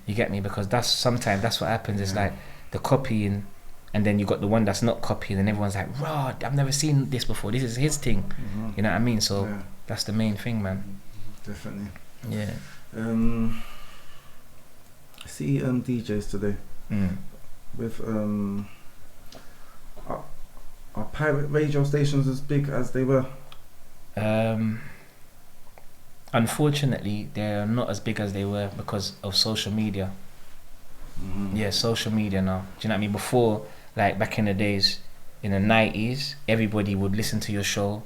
Speaker 2: You get me? Because sometimes that's what happens. It's like the copying, and then you got the one that's not copying, and everyone's like, "Raw, I've never seen this before. This is his thing." You know what I mean? So that's the main thing, man.
Speaker 1: Definitely.
Speaker 2: Yeah.
Speaker 1: I see DJs today with are pirate radio stations as big as they were?
Speaker 2: Unfortunately, they're not as big as they were because of social media. Yeah, social media now. Do you know what I mean? Before, like back in the days, in the 90s, everybody would listen to your show.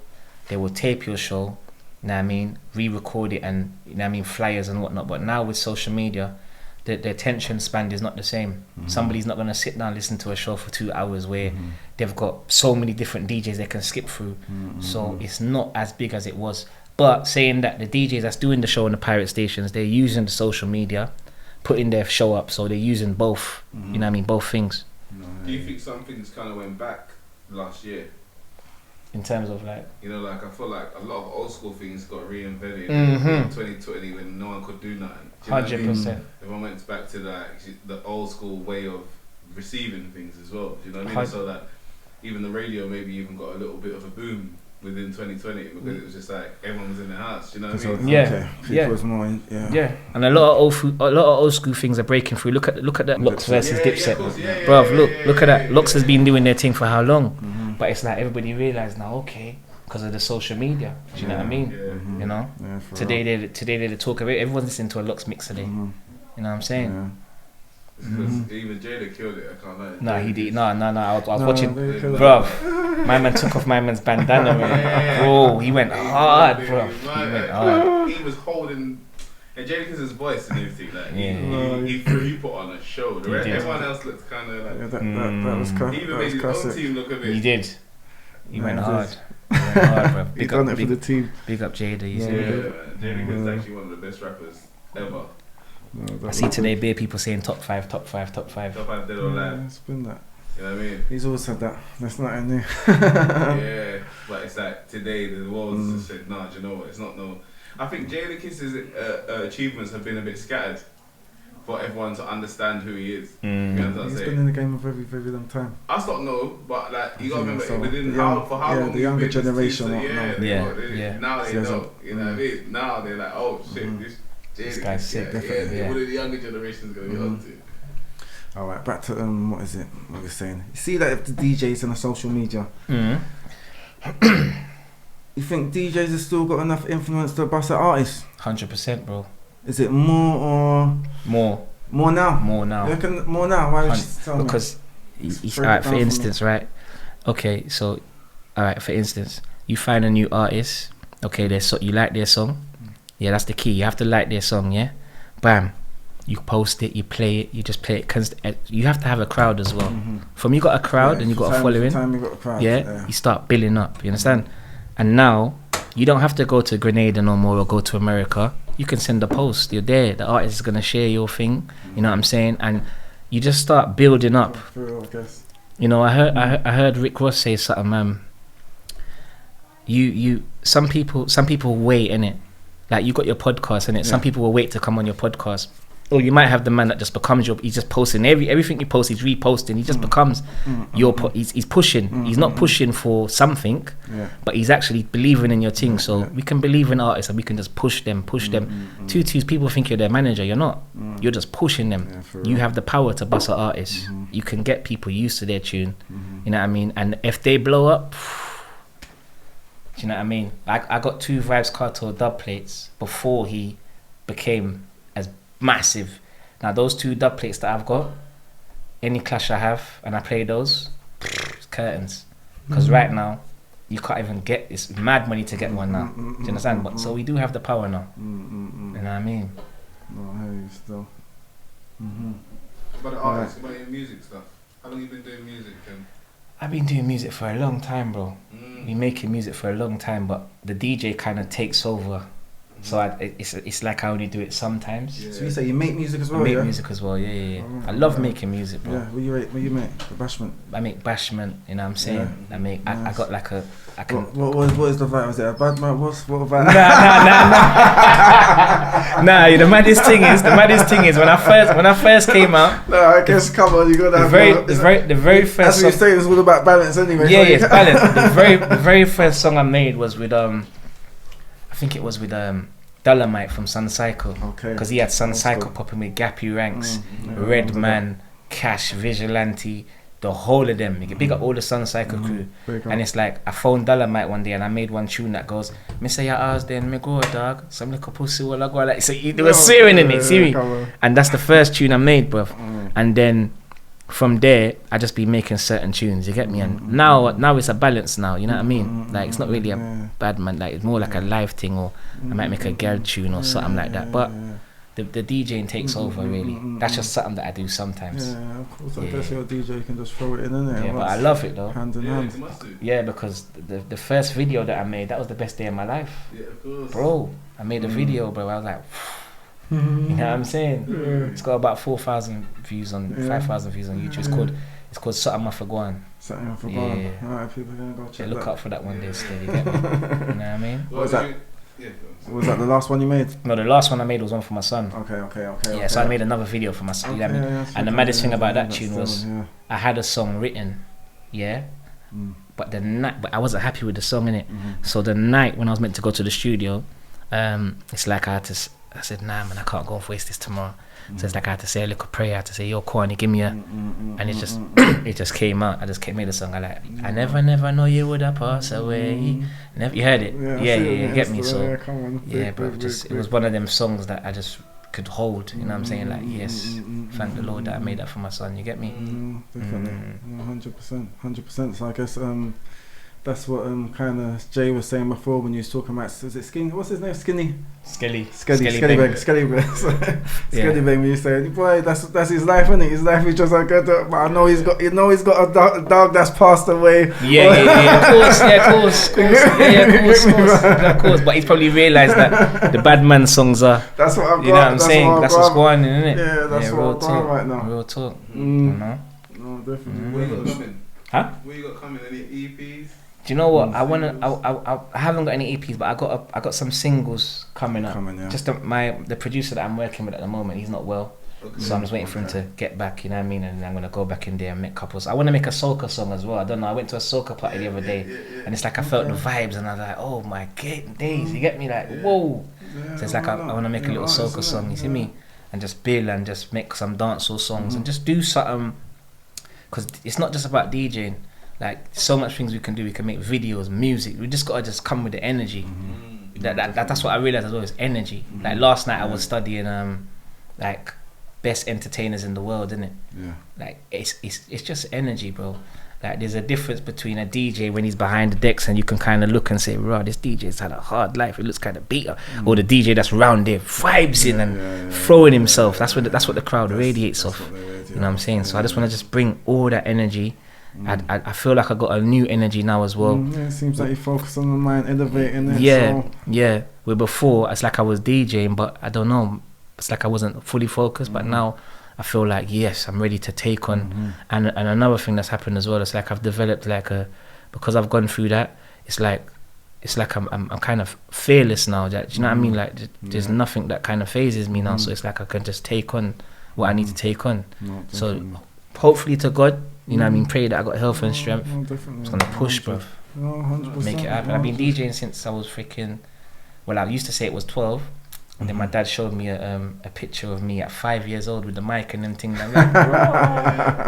Speaker 2: They would tape your show, you know what I mean? Re-record it, and, you know what I mean, flyers and whatnot. But now with social media, the attention span is not the same. Somebody's not going to sit down and listen to a show for 2 hours where they've got so many different DJs they can skip through. So it's not as big as it was. But saying that, the DJs that's doing the show on the pirate stations, they're using the social media, putting their show up, so they're using both, you know what I mean, both things.
Speaker 3: Do you think some things kind of went back last year?
Speaker 2: In terms of like,
Speaker 3: you know, like I feel like a lot of old school things got reinvented in 2020 when no one could do nothing.
Speaker 2: 100%.
Speaker 3: Everyone went back to the old school way of receiving things as well. Do you know what I mean? So that even the radio maybe even got a little bit of a boom within 2020 because it was just like everyone was in the house. Do you know what I mean?
Speaker 2: Yeah. And a lot of old school things are breaking through. Look at that Lux versus Dipset, bruv. Look at that. Lux has been doing their thing for how long? But it's like everybody realised now, okay, because of the social media. Do you know what I mean? You know, today they're the talk of it. Everyone's listening to a Lux mix today. You know what I'm saying?
Speaker 3: Even Jada killed it. I can't lie.
Speaker 2: No, he did. No. I was watching, bruv. My man took off my man's bandana, man. Bro, he went hard, bro. He went hard.
Speaker 3: He was holding And Jadakiss' voice and everything, like he put on a show. Everyone else looked kind of like
Speaker 1: that was classic.
Speaker 3: He even made his own team look a bit.
Speaker 2: He did. He went hard. He went hard, bro.
Speaker 1: He done it for the team.
Speaker 2: Big up Jada.
Speaker 3: Jadakiss is actually one of the best rappers ever.
Speaker 2: I see today bare people saying top 5.
Speaker 3: Top 5 dead or alive.
Speaker 1: It's been that.
Speaker 3: You know what I mean?
Speaker 1: He's always said that. That's not in there.
Speaker 3: Yeah, but it's like today the world's just said, nah, do you know what? It's not no. I think Jadakiss's achievements have been a bit scattered for everyone to understand who he is. You know what I'm
Speaker 1: He's
Speaker 3: saying?
Speaker 1: been in the game a very, very long time.
Speaker 3: Us not know, but like you gotta remember
Speaker 1: So,
Speaker 3: within
Speaker 1: how
Speaker 3: long
Speaker 1: the younger generation.
Speaker 3: now they
Speaker 1: So
Speaker 3: know. You know what I mean? Now they're like, oh shit, this
Speaker 2: guy's sick.
Speaker 3: What are the younger generations gonna be on to?
Speaker 1: All right, back to what is it? What we're saying. You see that if the DJs and the social media. You think DJs have still got enough influence to bust at artists?
Speaker 2: 100%, bro.
Speaker 1: Is it more or more now?
Speaker 2: More now.
Speaker 1: You reckon more now? Why would you tell me?
Speaker 2: Because alright, for instance, right? Okay, so alright, for instance, you find a new artist. Okay, you like their song. Yeah, that's the key. You have to like their song. Yeah, bam. You post it, you play it, you just play it. You have to have a crowd as well. From you got a crowd and you got a following.
Speaker 1: You got a crowd,
Speaker 2: you start building up. You understand? And now you don't have to go to Grenada no more or go to America. You can send a post. You're there. The artist is gonna share your thing. You know what I'm saying? And you just start building up.
Speaker 1: For real, I guess.
Speaker 2: You know, I heard Rick Ross say something. Some people wait, innit? Like you got your podcast, innit? Some people will wait to come on your podcast. Or you might have the man that just becomes he's just posting everything you post, he's reposting, he just becomes he's pushing. He's not pushing for something, but he's actually believing in your thing. So we can believe in artists and we can just push them. Twos, people think you're their manager, you're not. You're just pushing them. You have the power to bust an artist. You can get people used to their tune. You know what I mean? And if they blow up, do you know what I mean? I got 2 Vibes Cartel dub plates before he became as massive. Now those 2 dub plates that I've got, any clash I have and I play those, it's curtains. Because right now you can't even get, it's mad money to get one now. Do you understand? But so we do have the power now. You know what I mean?
Speaker 1: No, I hear you still.
Speaker 3: But the artists, about your music stuff. How long you been doing music?
Speaker 2: I've been doing music for a long time, bro. Been making music for a long time, but the DJ kind of takes over. So it's like I only do it sometimes.
Speaker 1: So you say you make music as well?
Speaker 2: I make music as well, yeah. I love making music, bro.
Speaker 1: Yeah, what you make? The bashment?
Speaker 2: I make bashment, you know what I'm saying? I got like a...
Speaker 1: What is the vibe? Is it a bad man? What vibe?
Speaker 2: Nah, the maddest thing is when I first came out.
Speaker 1: No, I guess come on, you gotta have
Speaker 2: the very first.
Speaker 1: As we say, it's all about balance anyway.
Speaker 2: Yeah, it's balance. The very first song I made was with I think it was with Dolomite from Sun Cycle. Okay. Because he had Sun Cycle popping with Gappy Ranks, Redman, Cash, Vigilante, the whole of them. You can pick up all the Sun Cycle crew. And it's like, I phoned Dolomite one day and I made one tune that goes, "Me say your ass then, me go dog. Some little pussy will I go like." So they were swearing in it, see me? And that's the first tune I made, bruv. And then from there, I just be making certain tunes, you get me? And now it's a balance now, you know what I mean? Like, it's not really a bad man, like, it's more like a live thing, or I might make a girl tune or something like that. But the DJing takes over, really. That's just something that I do sometimes.
Speaker 1: Yeah, of course. I guess you're a DJ, you can just throw it in, innit?
Speaker 2: Yeah, but I love it, though.
Speaker 1: Hand in hand.
Speaker 2: Yeah, because the first video that I made, that was the best day of my life. Yeah, of course. Bro, I made a video, bro. I was like... You know what I'm saying? It's got about 4,000 views on 5,000 views on YouTube. It's called Something I Forgot.
Speaker 1: Something I Forgot. Yeah. Alright, people are gonna go check.
Speaker 2: Look out for that one day still, you get me? You know what I mean?
Speaker 1: What was that? Was that the last one you made?
Speaker 2: No, the last one I made was one for my son.
Speaker 1: Okay.
Speaker 2: Yeah, so I made another video for my son. You know what I mean? And the maddest thing about that tune was I had a song written, but I wasn't happy with the song, innit? So the night when I was meant to go to the studio, it's like I said, nah man, I can't go and waste this tomorrow. So it's like I had to say a little prayer, I had to say, yo Kwani, give me a and it just came out. I just made a song. I never know you would have passed away. You heard it? Yeah, get me. So bro, it was one of them songs that I just could hold, you know what I'm saying? Like, yes, thank the Lord that I made that for my son, you get me?
Speaker 1: Definitely. 100%. So I guess That's what kind of Jay was saying before when you was talking about, is it Skinny? What's his name? Skinny Bang. When you say, boy, that's his life, isn't it? His life is just like but I know he's got a dog that's passed away.
Speaker 2: Of course. But he's probably realised that the bad man songs are.
Speaker 1: That's what I've got.
Speaker 2: You know what I'm saying? That's what's going on, isn't it?
Speaker 1: Yeah, that's what I've got right now.
Speaker 2: Real talk.
Speaker 1: No, definitely.
Speaker 3: What you got coming?
Speaker 2: Huh?
Speaker 3: What you got coming? Any EPs?
Speaker 2: Do you know what? I haven't got any EPs, but I got some singles coming up.
Speaker 1: Yeah.
Speaker 2: Just the producer that I'm working with at the moment, he's not well, so I'm just waiting for him to get back. You know what I mean? And I'm gonna go back in there and make couples. I want to make a soca song as well. I don't know. I went to a soca party the other day, and it's like I felt the vibes, and I was like, oh my days, you get me? Like whoa. So it's like I want to make a little soca song. You see me? And just build and just make some dancehall songs and just do something. Because it's not just about DJing. Like so much things we can do. We can make videos, music. We just gotta just come with the energy. That's what I realized as well. Is energy. Like last night I was studying like best entertainers in the world, isn't it?
Speaker 1: Yeah.
Speaker 2: Like it's just energy, bro. Like there's a difference between a DJ when he's behind the decks and you can kind of look and say, "Wow, this DJ's had a hard life. It looks kind of beat up." Or the DJ that's round there, vibes in and throwing himself. That's what the crowd radiates off. You know what I'm saying? So I just want to just bring all that energy. I feel like I got a new energy now as well.
Speaker 1: It seems like you focus on the mind, elevating it.
Speaker 2: Yeah. Where before it's like I was DJing, but I don't know. It's like I wasn't fully focused. But now I feel like yes, I'm ready to take on. And another thing that's happened as well. It's like I've developed because I've gone through that. It's like I'm kind of fearless now. Do you know what I mean? Like there's nothing that kind of phases me now. So it's like I can just take on what I need to take on. So hopefully to God. You know what I mean? Pray that I got health and strength. I'm just gonna push, bro. Make it happen. I've been DJing since I was I used to say it was 12. And then my dad showed me a picture of me at 5 years old with the mic and them things. I'm like,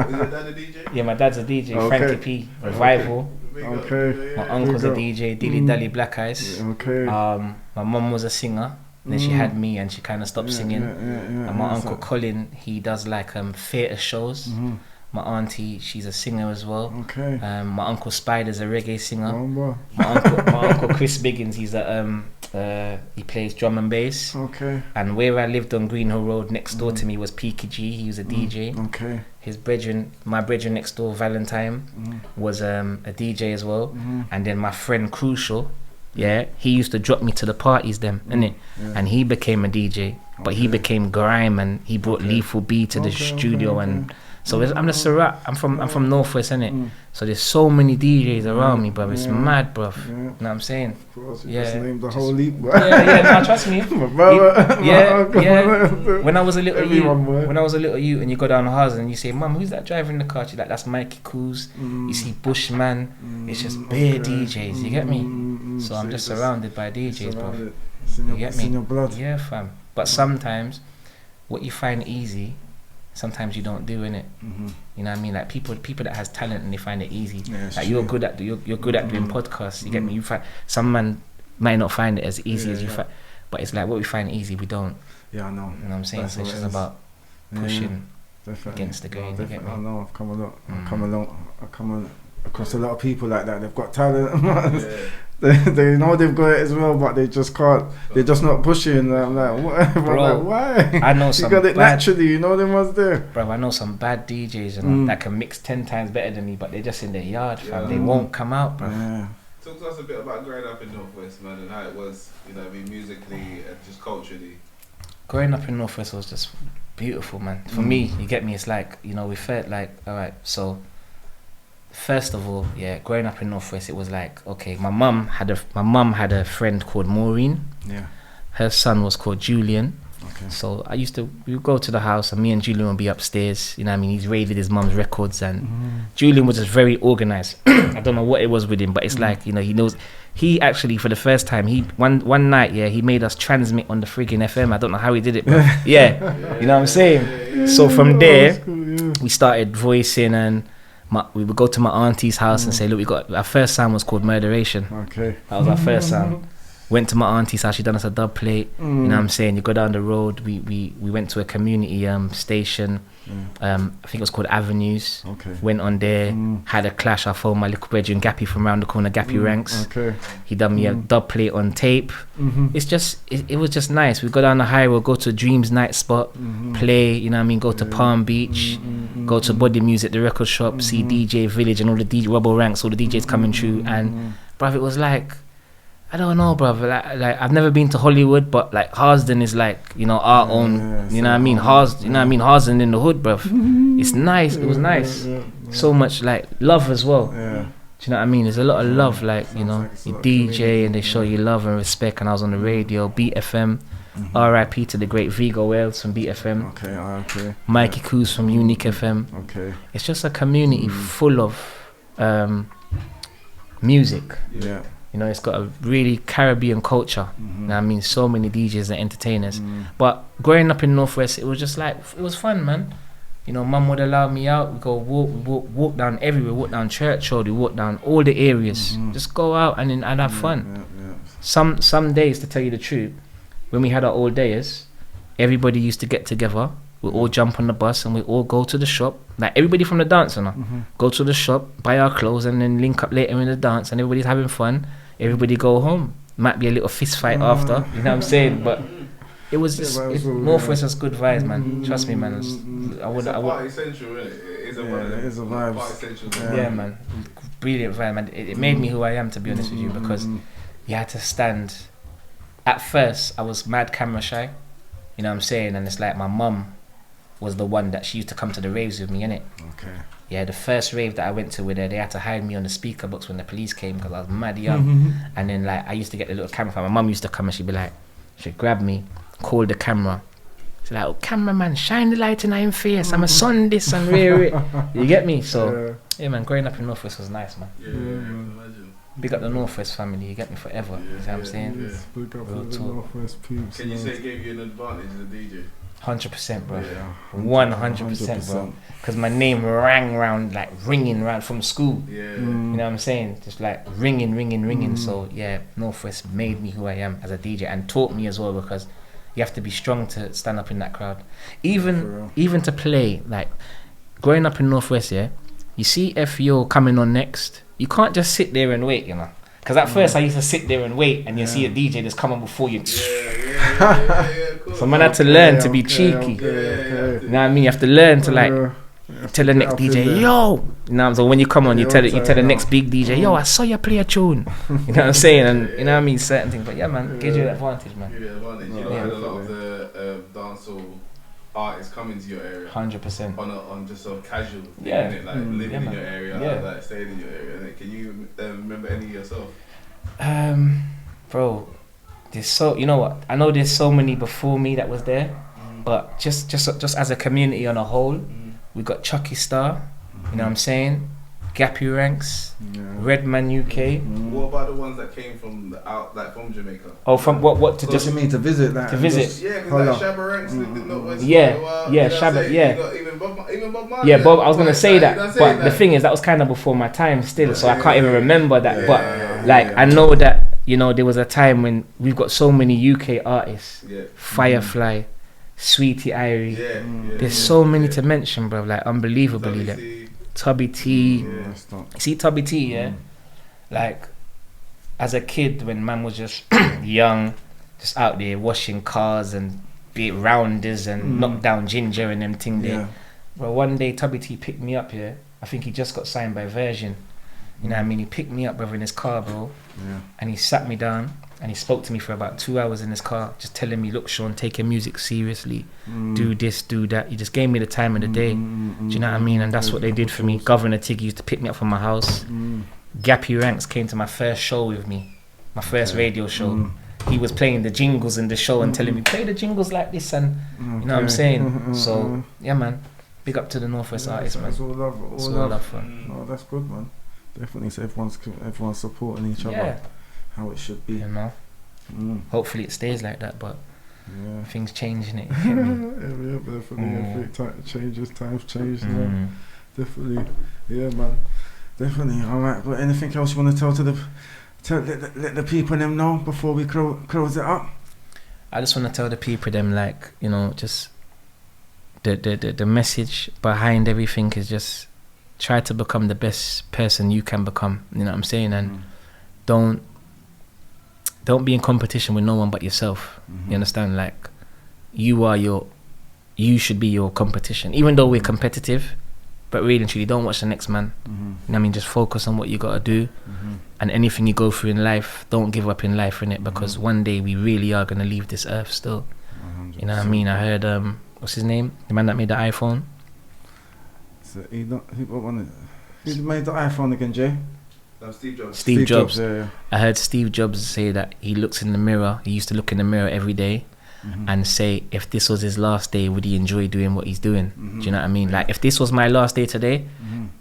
Speaker 3: Is your dad a DJ?
Speaker 2: Yeah, my dad's a DJ. Frankie P. Revival. My uncle's a DJ. Dilly Dally Black Eyes. My mum was a singer. Then she had me and she kind of stopped singing. And my uncle Colin, he does like theatre shows. My auntie, she's a singer as well. My uncle Spider's a reggae singer. My uncle Chris Biggins, he's he plays drum and bass. And where I lived on Green Hill Road, next door to me was Peaky G. He was a DJ. My brethren next door, Valentine, was a DJ as well. And then my friend Crucial, he used to drop me to the parties innit? And he became a DJ, but he became grime and he brought Lethal B to the studio and. So I'm just I'm from Northwest, innit? So there's so many DJs around me, bro. It's mad, bro. You know what I'm saying?
Speaker 1: Of course, you just named the whole league, bro.
Speaker 2: No, trust me. When I was a little youth, and you go down the house and you say, "Mum, who's that driving the car?" She's like, "That's Mikey Coos." You see Bushman. It's just bare DJs. You get me? So I'm just surrounded by DJs, bro. You get me?
Speaker 1: It's in your blood.
Speaker 2: Yeah, fam. But sometimes, what you find easy. Sometimes you don't do, innit? You know what I mean? Like people that has talent and they find it easy. Like you're good at doing podcasts. You get me? You find some man might not find it as easy as you find, but it's like what we find easy, we don't.
Speaker 1: Yeah, I know.
Speaker 2: You know what I'm saying? So it's just about pushing against the grain. You get me?
Speaker 1: I know. I've come a lot. I've come across a lot of people like that. They've got talent. They know they've got it as well, but they just can't. They're just not pushing. I'm like, what?
Speaker 2: Bro,
Speaker 1: why?
Speaker 2: I know some.
Speaker 1: You got it naturally. You know them ones there.
Speaker 2: Bro, I know some bad DJs that can mix 10 times better than me, but they're just in their yard, fam. They won't come out, bro.
Speaker 3: Talk to us a bit about growing up in Northwest, man, and how it was. You know, what I mean, musically and just culturally.
Speaker 2: Growing up in Northwest was just beautiful, man. For me, you get me. It's like we felt like all right, so. First of all, growing up in Northwest, it was like, okay, my mum had a friend called Maureen. Her son was called Julian. So we would go to the house and me and Julian would be upstairs. You know what I mean? He's raided his mum's records and Julian was just very organized. I don't know what it was with him, but it's like, he knows. He actually, for the first time, one night, he made us transmit on the friggin' FM. I don't know how he did it, but you know what I'm saying? So from there, we started voicing and we would go to my auntie's house and say, look, we got our first sound was called Murderation. That was our first sound. Went to my auntie's house. She done us a dub plate. You know what I'm saying? You go down the road. We went to a community station. I think it was called Avenues.
Speaker 1: Okay.
Speaker 2: Went on there. Had a clash. I phoned my little brethren Gappy from round the corner. Gappy Ranks.
Speaker 1: Okay.
Speaker 2: He done me a dub plate on tape. It's just it was just nice. We go down the highway. Go to Dreams night spot. Play. You know what I mean? Go to Palm Beach. Go to Body Music, the record shop. See DJ Village and all the DJ Rubble Ranks. All the DJs coming through. And bruv, it was like, I don't know, brother. Like I've never been to Hollywood, but like Harsden is like, you know, our own. You know what I mean? Harsden in the hood, bruv. It's nice. It was nice. So much like love as well. Do you know what I mean? There's a lot of love, like, you know, you DJ and they show you love and respect. And I was on the radio, Beat FM. R.I.P. to the great Vigo Wales from Beat FM.
Speaker 1: Okay.
Speaker 2: Mikey Coos from Unique FM.
Speaker 1: Okay.
Speaker 2: It's just a community full of music.
Speaker 1: Yeah.
Speaker 2: You know, it's got a really Caribbean culture. You know what I mean? So many DJs and entertainers. But growing up in Northwest, it was just like, it was fun, man. You know, mum would allow me out. We go walk down everywhere. Walk down Church Road. We walk down all the areas. Just go out and have fun. Some days, to tell you the truth, when we had our old days, everybody used to get together. We all jump on the bus and we all go to the shop. Like everybody from the dance, you know, go to the shop, buy our clothes, and then link up later in the dance. And everybody's having fun. Everybody go home. Might be a little fist fight after. You know what I'm saying? But it was just Northwest has good vibes, man. Trust me, man. I would.
Speaker 3: Party central, isn't it? It is a vibe.
Speaker 1: It is a vibe.
Speaker 3: Party central.
Speaker 2: Yeah, man. Brilliant vibe, man. It made me who I am, to be honest with you, because you had to stand. At first, I was mad camera shy. You know what I'm saying? And it's like my mum was the one that she used to come to the raves with me, innit?
Speaker 1: Okay.
Speaker 2: Yeah, the first rave that I went to with her, they had to hide me on the speaker box when the police came because I was mad young. And then like I used to get the little camera phone. My mum used to come and she'd be like, she'd grab me, call the camera. She's like, oh, cameraman, shine the light in my face. I'm a son this and rare. You get me? So yeah, man, growing up in Northwest was nice, man.
Speaker 3: Yeah, imagine.
Speaker 2: Big up the Northwest family, you get me forever. You know what I'm saying?
Speaker 1: Big up
Speaker 2: Real
Speaker 1: the
Speaker 2: talk.
Speaker 1: Northwest peeps.
Speaker 3: Can you say it gave you an advantage as a DJ?
Speaker 2: 100%, bro.
Speaker 3: Yeah.
Speaker 2: 100%, bro. Because my name ringing round from school.
Speaker 3: Yeah.
Speaker 2: You know what I'm saying? Just like ringing. So yeah, Northwest made me who I am as a DJ and taught me as well, because you have to be strong to stand up in that crowd. Even to play, like growing up in Northwest, yeah, you see if you're coming on next, you can't just sit there and wait, you know. Because at first I used to sit there and wait and you see a DJ that's coming before you.
Speaker 3: Yeah.
Speaker 2: So man had to learn to be cheeky. You know what I mean? You have to learn to like tell the next DJ, yo. You know, so when you come on, you tell the next big DJ, yo, I saw you play a tune. You know what I'm saying? And you know what I mean? Certain things. But yeah, man, gives you that advantage, man.
Speaker 3: Give you that advantage. You know, a lot of the dancehall artists coming to your area
Speaker 2: 100%
Speaker 3: on just a casual thing,
Speaker 2: yeah,
Speaker 3: like living in your area, like staying in your area. And can you remember any yourself?
Speaker 2: Bro, there's so, you know what? I know there's so many before me that was there, but just as a community on a whole, we got Chucky Star. You know what I'm saying? Gappy Ranks, Redman UK.
Speaker 3: What about the ones that came from from Jamaica?
Speaker 2: Oh, from what to
Speaker 1: So
Speaker 2: just
Speaker 1: you mean to visit that?
Speaker 2: to visit?
Speaker 3: Yeah, because like Shabba Ranks lived in Northwest.
Speaker 2: Shabba, yeah.
Speaker 3: Even Bob Marley.
Speaker 2: Yeah, Bob. I was gonna say that,
Speaker 3: That's
Speaker 2: but the thing is, that was kind of before my time still, so I can't even remember that. But like, I know that, you know, there was a time when we've got so many UK artists, Firefly, Sweetie Irie. There's so many to mention, bro. Like unbelievably, like Tubby T. See Tubby T, yeah. Like as a kid, when man was just young, just out there washing cars and be it rounders and knock down ginger and them thing there. But one day Tubby T picked me up here. I think he just got signed by Virgin. You know what I mean? He picked me up, brother, in his car, bro. And he sat me down and he spoke to me for about 2 hours in his car, just telling me, look, Shaun, take your music seriously. Do this, do that. He just gave me the time of the day. Do you know what I mean? And that's what they did for me. Governor Tiggy used to pick me up from my house. Gappy Ranks came to my first show with me, my first radio show. He was playing the jingles in the show and telling me, play the jingles like this, and you know what I'm saying? So yeah, man, big up to the Northwest artists, man.
Speaker 1: It's all love,
Speaker 2: all love for.
Speaker 1: No, that's good, man. Definitely, so everyone's supporting each other, how it should be.
Speaker 2: You know, hopefully it stays like that, but things change, innit?
Speaker 1: Definitely. Changes, times change. Definitely, yeah, man. Definitely. All right. But anything else you want to tell let the people them know before we close it up?
Speaker 2: I just want to tell the people them, like, you know, just the message behind everything is just try to become the best person you can become. You know what I'm saying? And don't be in competition with no one but yourself. You understand? Like, you should be your competition, even though we're competitive. But really and truly, don't watch the next man. You know what I mean? Just focus on what you gotta do, and anything you go through in life, don't give up in life, innit? Because one day we really are gonna leave this earth still. 100%. You know what I mean? I heard what's his name? The man that made the iPhone.
Speaker 1: So who made the iPhone again, Jay?
Speaker 3: Steve Jobs.
Speaker 2: Steve Jobs.
Speaker 1: Yeah.
Speaker 2: I heard Steve Jobs say that he looks in the mirror. He used to look in the mirror every day. And say, if this was his last day, would he enjoy doing what he's doing? Do you know what I mean? Like, if this was my last day today,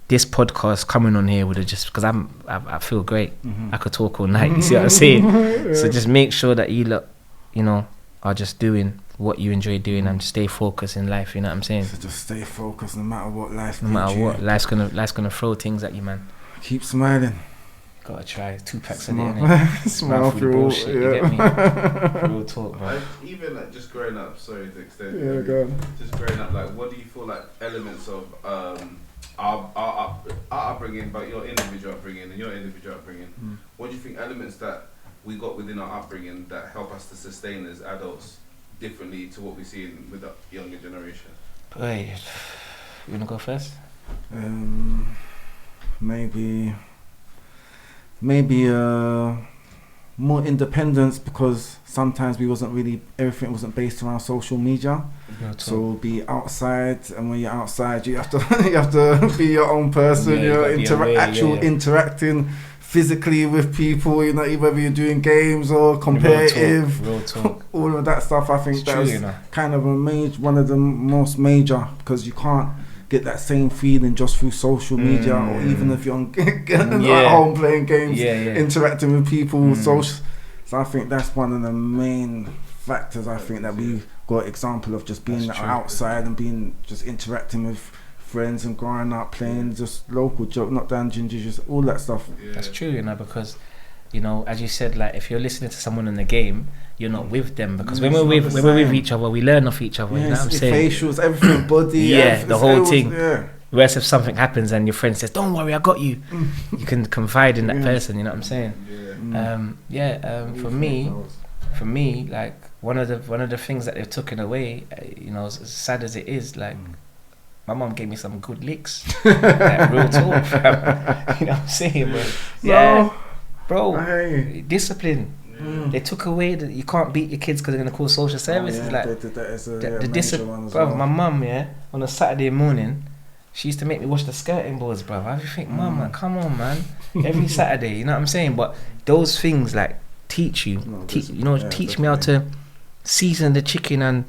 Speaker 2: this podcast coming on here would have just, because I feel great. I could talk all night. You see what I'm saying? So just make sure that you look, you know, are just doing what you enjoy doing and stay focused in life. You know what I'm saying?
Speaker 1: So just stay focused no matter what life.
Speaker 2: No matter what, life's gonna throw things at you, man.
Speaker 1: Keep smiling.
Speaker 2: Gotta try 2 packs a day, innit?
Speaker 1: Smile through
Speaker 2: bullshit, you get me? Real talk, bro.
Speaker 3: Even like just growing up, sorry to extend.
Speaker 1: Yeah, go on.
Speaker 3: Just growing up, like, what do you feel like elements of our upbringing, but your individual upbringing and your individual upbringing? What do you think elements that we got within our upbringing that help us to sustain as adults differently to what we see with the younger generation?
Speaker 2: Boy, you wanna go first?
Speaker 1: Maybe more independence, because sometimes everything wasn't based around social media. So be outside, and when you're outside, you have to be your own person. Interacting physically with people. You know, whether you're doing games or competitive,
Speaker 2: real talk.
Speaker 1: all of that stuff. I think that's kind of one of the most major, because you can't get that same feeling just through social media, or even if you're at home playing games, interacting with people. So I think that's one of the main factors. I think that we got example of just being outside and being just interacting with friends and growing up playing just local joke, not dungeons, just all that stuff.
Speaker 2: That's true, you know, because, you know, as you said, like, if you're listening to someone in the game, you're not with them, because when we're with each other, we learn off each other. You know what I'm saying? Facials,
Speaker 1: everything, body,
Speaker 2: the whole thing. Whereas if something happens and your friend says, "Don't worry, I got you," you can confide in that person. You know what I'm saying? For me, like, one of the things that they've taken away, you know, as sad as it is, like, my mum gave me some good licks. Like, real talk, fam. You know what I'm saying? Bro, discipline. They took away that you can't beat your kids because they're gonna call social services. The discipline, bro. My mum, on a Saturday morning, she used to make me watch the skirting boards, bro. I used to think, mum, like, come on, man. Every Saturday, you know what I'm saying? But those things, like, teach you, teach me how to season the chicken and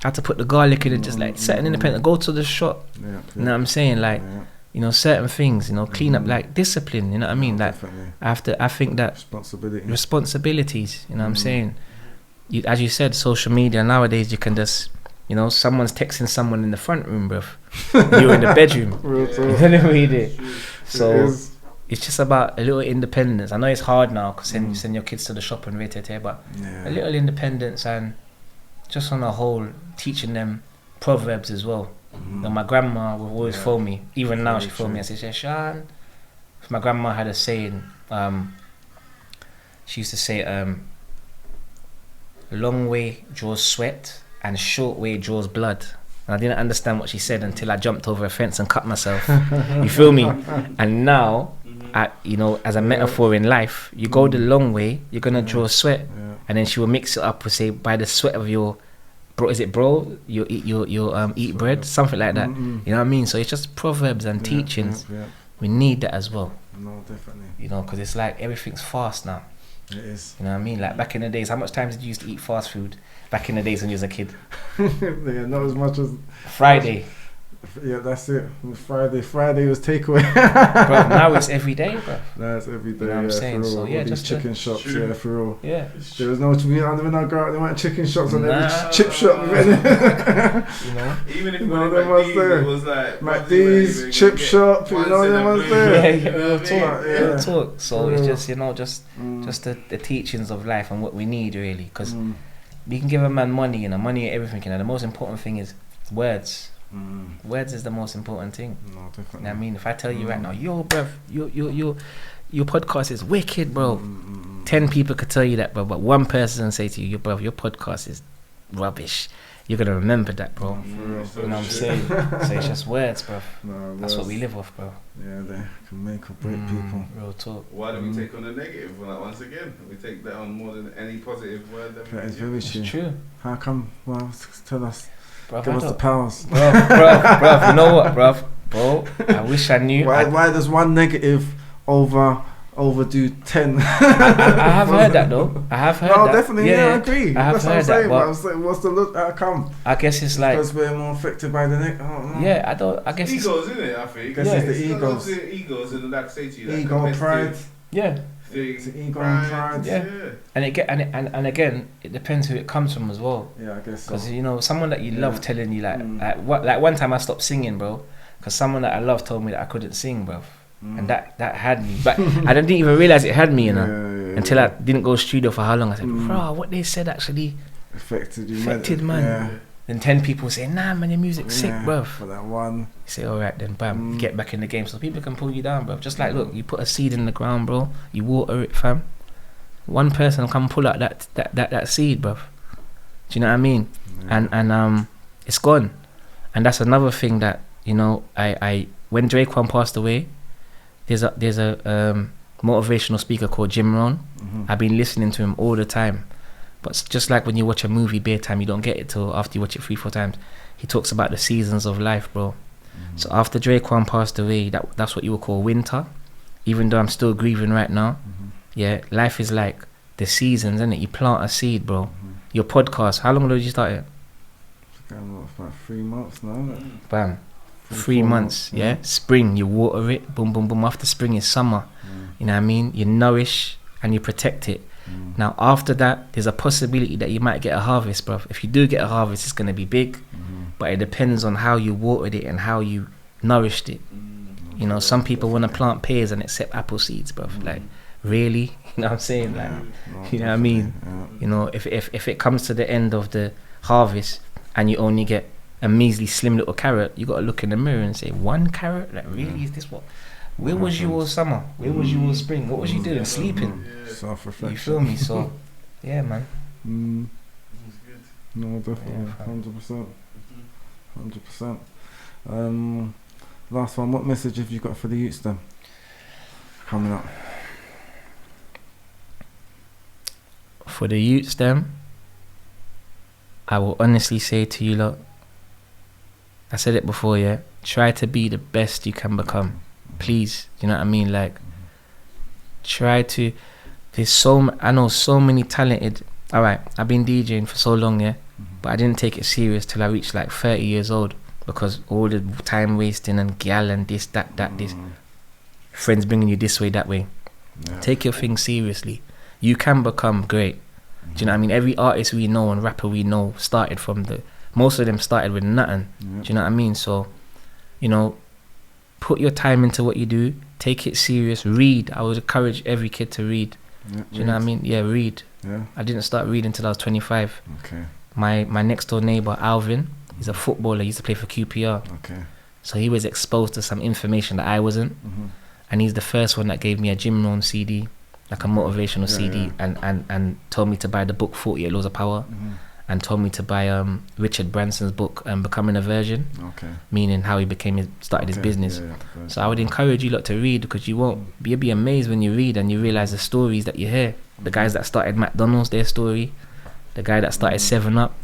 Speaker 2: how to put the garlic in it, just like set an independent, go to the shop. You know what I'm saying? Like, you know, certain things, you know, clean up, like discipline, you know what I mean? Like, I think that responsibilities, you know what I'm saying? As you said, social media nowadays, you can just, you know, someone's texting someone in the front room, bruv. You're in the bedroom. You know what I mean? So it's just about a little independence. I know it's hard now because send your kids to the shop and but a little independence, and just on a whole, teaching them proverbs as well. Now, my grandma would always phone me. Even now, she phoned me and says, "Shaun." My grandma had a saying. She used to say, "Long way draws sweat, and short way draws blood." And I didn't understand what she said until I jumped over a fence and cut myself. You feel me? And now, you know, as a metaphor in life, you go the long way, you're gonna draw sweat, and then she will mix it up with, say, by the sweat of your you eat bread, something like that. You know what I mean? So it's just proverbs and teachings. We need that as well.
Speaker 1: No, definitely.
Speaker 2: You know, because it's like everything's fast now.
Speaker 1: It is.
Speaker 2: You know what I mean? Like, back in the days, how much time did you used to eat fast food back in the days when you was a kid?
Speaker 1: Not as much as
Speaker 2: Friday.
Speaker 1: Yeah, that's it. Friday was takeaway.
Speaker 2: Bro, now it's every day, bro.
Speaker 1: That's every day.
Speaker 2: You know what I'm saying?
Speaker 1: For real.
Speaker 2: So yeah,
Speaker 1: all
Speaker 2: just
Speaker 1: these chicken shops.
Speaker 3: True.
Speaker 1: Yeah, for real.
Speaker 2: Yeah.
Speaker 1: There was no. When I go out, there weren't chicken shops and
Speaker 2: Nah.
Speaker 1: every chip shop.
Speaker 2: You know.
Speaker 3: Even if
Speaker 1: You
Speaker 3: you
Speaker 1: know,
Speaker 3: went
Speaker 1: them
Speaker 3: to
Speaker 1: ones
Speaker 3: McDee's,
Speaker 1: there.
Speaker 3: it was like
Speaker 1: McDee's, chip shop. You know them ones there.
Speaker 2: Yeah, real talk.
Speaker 1: Yeah.
Speaker 2: Real talk. So it's just, you know, just
Speaker 1: Mm.
Speaker 2: the teachings of life and what we need really, because
Speaker 1: Mm.
Speaker 2: we can give a man money, you know, money and everything, you know. The most important thing is words.
Speaker 1: Mm.
Speaker 2: Words is the most important thing.
Speaker 1: No,
Speaker 2: You know
Speaker 1: definitely.
Speaker 2: what I mean? If I tell you right now, yo, bruv, your podcast is wicked, bro. 10 people could tell you that, bro, but one person say to you, yo, bruv, your podcast is rubbish. You're gonna remember that, bro.
Speaker 1: For real.
Speaker 2: You know what I'm saying? So it's just words, bro.
Speaker 1: No,
Speaker 2: That's what
Speaker 1: words.
Speaker 2: we live off, bro.
Speaker 1: Yeah, they can make or break people.
Speaker 2: Real talk.
Speaker 3: Why do we take on the negative? Like, once again, we take that on more than any positive word that we
Speaker 1: That is
Speaker 3: give.
Speaker 1: very
Speaker 2: It's
Speaker 1: true.
Speaker 2: true.
Speaker 1: How come? Well, tell us.
Speaker 2: Bruv,
Speaker 1: Give
Speaker 2: I
Speaker 1: us the
Speaker 2: don't-
Speaker 1: powers.
Speaker 2: bruv, you know what, bruv? Bro, I wish I knew.
Speaker 1: Why does one negative overdo 10?
Speaker 2: I have heard that though. I have heard
Speaker 1: No,
Speaker 2: that.
Speaker 1: definitely, yeah, I agree.
Speaker 2: I have
Speaker 1: That's what I'm
Speaker 2: heard
Speaker 1: saying.
Speaker 2: that,
Speaker 1: But
Speaker 2: but
Speaker 1: I'm saying, what's the look? How come?
Speaker 2: I guess it's like,
Speaker 1: Because we're more affected by the neck. Oh, no.
Speaker 2: yeah, I guess it's,
Speaker 3: Egos, isn't it? I think.
Speaker 1: Guess
Speaker 2: it's
Speaker 1: the egos.
Speaker 3: Obviously egos, and like I say to you, that
Speaker 1: Ego,
Speaker 3: competitive
Speaker 1: pride.
Speaker 2: yeah.
Speaker 3: thing,
Speaker 1: It's ego and pride.
Speaker 2: Yeah. And again, it depends who it comes from as well.
Speaker 1: Yeah, I guess so.
Speaker 2: Because you know, someone that you
Speaker 1: Yeah.
Speaker 2: love telling you
Speaker 1: Mm.
Speaker 2: like one time I stopped singing, bro, because someone that I love told me that I couldn't sing, bro, and that had me. But I didn't even realize it had me, you know, until I didn't go studio for how long. I said, bro, what they said actually
Speaker 1: affected you.
Speaker 2: affected, man.
Speaker 1: Yeah.
Speaker 2: Then 10 people say, nah, man, your music's sick,
Speaker 1: Yeah,
Speaker 2: bro.
Speaker 1: For that one.
Speaker 2: You say, all right, then, bam, you
Speaker 1: Mm.
Speaker 2: get back in the game. So people can pull you down, bro. Just like, look, you put a seed in the ground, bro. You water it, fam. One person can pull out that seed, bro. Do you know what I mean?
Speaker 1: Yeah.
Speaker 2: And it's gone. And that's another thing that, you know, I when Draquan passed away, there's a motivational speaker called Jim Rohn.
Speaker 1: Mhm.
Speaker 2: I've been listening to him all the time. But it's just like when you watch a movie bare time, you don't get it till after you watch it 3-4 times. He talks about the seasons of life, bro. So after Draquan passed away, that's what you would call winter. Even though I'm still grieving right now, yeah, life is like the seasons, isn't it? You plant a seed, bro. Your podcast, how long ago did you start it?
Speaker 1: About 3 months now.
Speaker 2: Bam. 3 months, yeah? Spring, you water it, boom, boom, boom. After spring is summer. You know what I mean? You nourish and you protect it. Now, after that, there's a possibility that you might get a harvest, bro. If you do get a harvest, it's going to be big. But it depends on how you watered it and how you nourished it. You know, some people want to plant pears and accept apple seeds, bro. Like, really? You know what I'm saying? Like, you know what I mean? You know, if it comes to the end of the harvest and you only get a measly slim little carrot, you got to look in the mirror and say, 1 carrot? Like, really? Is this what? Where was you all summer? Where was you all spring? What was you doing? Sleeping?
Speaker 1: Self-reflection.
Speaker 2: You feel me? So, yeah, man.
Speaker 1: No, definitely.
Speaker 2: Yeah,
Speaker 1: 100%. 100%. Last one. What message have you got for the youths then? Coming up.
Speaker 2: For the youths, them, I will honestly say to you, lot, I said it before, yeah. Try to be the best you can become. Please, you know what I mean? Like, try to. I know so many talented. All right, I've been DJing for so long, yeah, but I didn't take it serious till I reached like 30 years old because all the time wasting and gal and this, that, this. Friends bringing you this way, that way.
Speaker 1: Yeah.
Speaker 2: Take your thing seriously. You can become great. Do you know what I mean? Every artist we know and rapper we know started from most of them started with nothing. Do you know what I mean? So, you know, put your time into what you do. Take it serious. Read. I would encourage every kid to read. Do you know what I mean? Yeah, read.
Speaker 1: Yeah.
Speaker 2: I didn't start reading until I was 25.
Speaker 1: Okay.
Speaker 2: My next door neighbor, Alvin, he's a footballer. He used to play for QPR.
Speaker 1: Okay.
Speaker 2: So he was exposed to some information that I wasn't. And he's the first one that gave me a Jim Rohn CD, like a motivational CD, and told me to buy the book 48 Laws of Power, and told me to buy Richard Branson's book, Becoming a Virgin, meaning how he started his business. So I would encourage you lot to read, because you'll be amazed when you read and you realize the stories that you hear. The guys that started McDonald's, their story. The guy that started 7-Up,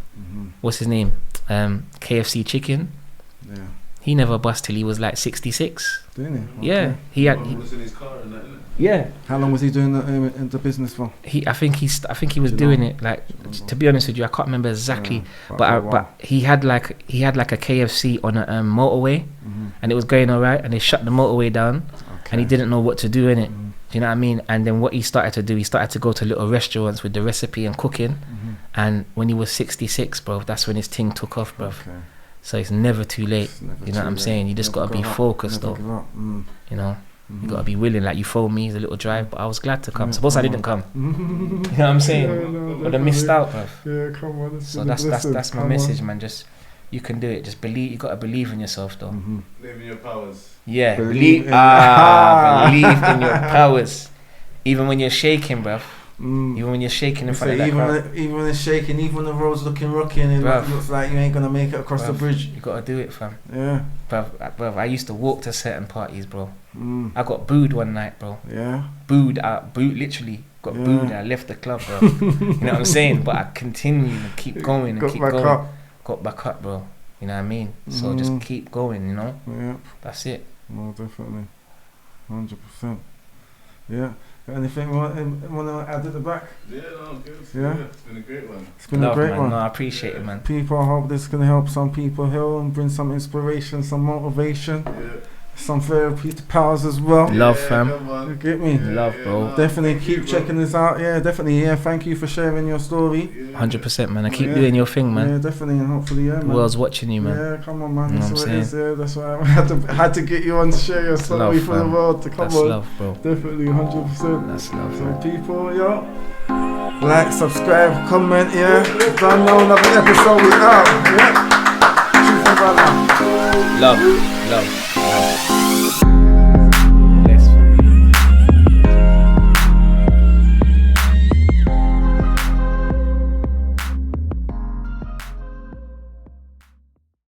Speaker 2: what's his name? KFC Chicken. Yeah. He never bust till he was like 66.
Speaker 1: Didn't he?
Speaker 2: Yeah, he had.
Speaker 3: Was in his car and that, innit?
Speaker 2: Yeah.
Speaker 1: How long was he doing the business for?
Speaker 2: I think he was doing it like. To be honest with you, I can't remember exactly. But he had like a KFC on a motorway, and it was going alright, and they shut the motorway down, and he didn't know what to do in it. Do you know what I mean? And then what he started to do, he started to go to little restaurants with the recipe and cooking. And when he was 66, bro, that's when his thing took off, bro. So it's never too late. You know what I'm saying? You just gotta be focused, though. You know, you gotta be willing. Like you phoned me, it's a little drive, but I was glad to come. Suppose I didn't come. You know what I'm saying? But I missed out, bro.
Speaker 1: Yeah, come on.
Speaker 2: So that's my message, man. Just you can do it. Just believe. You gotta believe in yourself, though.
Speaker 3: Live in your powers.
Speaker 2: Yeah, believe in your powers. Even when you're shaking, bruv. Even when you're shaking in front of that crowd.
Speaker 1: Even when it's shaking, even when the road's looking rocky and it looks like you ain't gonna make it across the bridge.
Speaker 2: You gotta do it, fam.
Speaker 1: Yeah.
Speaker 2: Bruv, I used to walk to certain parties, bro. I got booed one night, bro.
Speaker 1: Yeah.
Speaker 2: Booed, literally got booed and I left the club, bro. You know what I'm saying? But I continued and keep going and keep going. Got back up, bro. You know what I mean? So just keep going, you know?
Speaker 1: Yeah.
Speaker 2: That's it.
Speaker 1: No, definitely. 100%. Yeah. Anything you want to add at the back?
Speaker 3: Yeah, no, good.
Speaker 1: Yeah.
Speaker 3: It's been a great one.
Speaker 1: It's been a great one.
Speaker 2: No, I appreciate it, man.
Speaker 1: People, I hope this is going to help some people here and bring some inspiration, some motivation.
Speaker 3: Yeah.
Speaker 2: some therapeutic powers as well.
Speaker 3: Love,
Speaker 2: fam.
Speaker 1: You get me?
Speaker 2: Love, bro.
Speaker 3: No,
Speaker 1: definitely keep checking this out. Yeah, definitely. Yeah, thank you for sharing your story.
Speaker 2: 100%, man. I keep doing your thing, man.
Speaker 1: Yeah, definitely, and hopefully, yeah, man.
Speaker 2: The world's watching you, man.
Speaker 1: Yeah, come on, man.
Speaker 2: You know
Speaker 1: That's
Speaker 2: what
Speaker 1: what
Speaker 2: I'm
Speaker 1: it is. Yeah, that's why I had to get you on to share your story for the world. To come
Speaker 2: That's
Speaker 1: on.
Speaker 2: love, bro.
Speaker 1: Definitely, 100%.
Speaker 2: That's love.
Speaker 1: So, people, yo, like, subscribe, comment. Yeah, don't know another episode we out. Yeah.
Speaker 2: Love.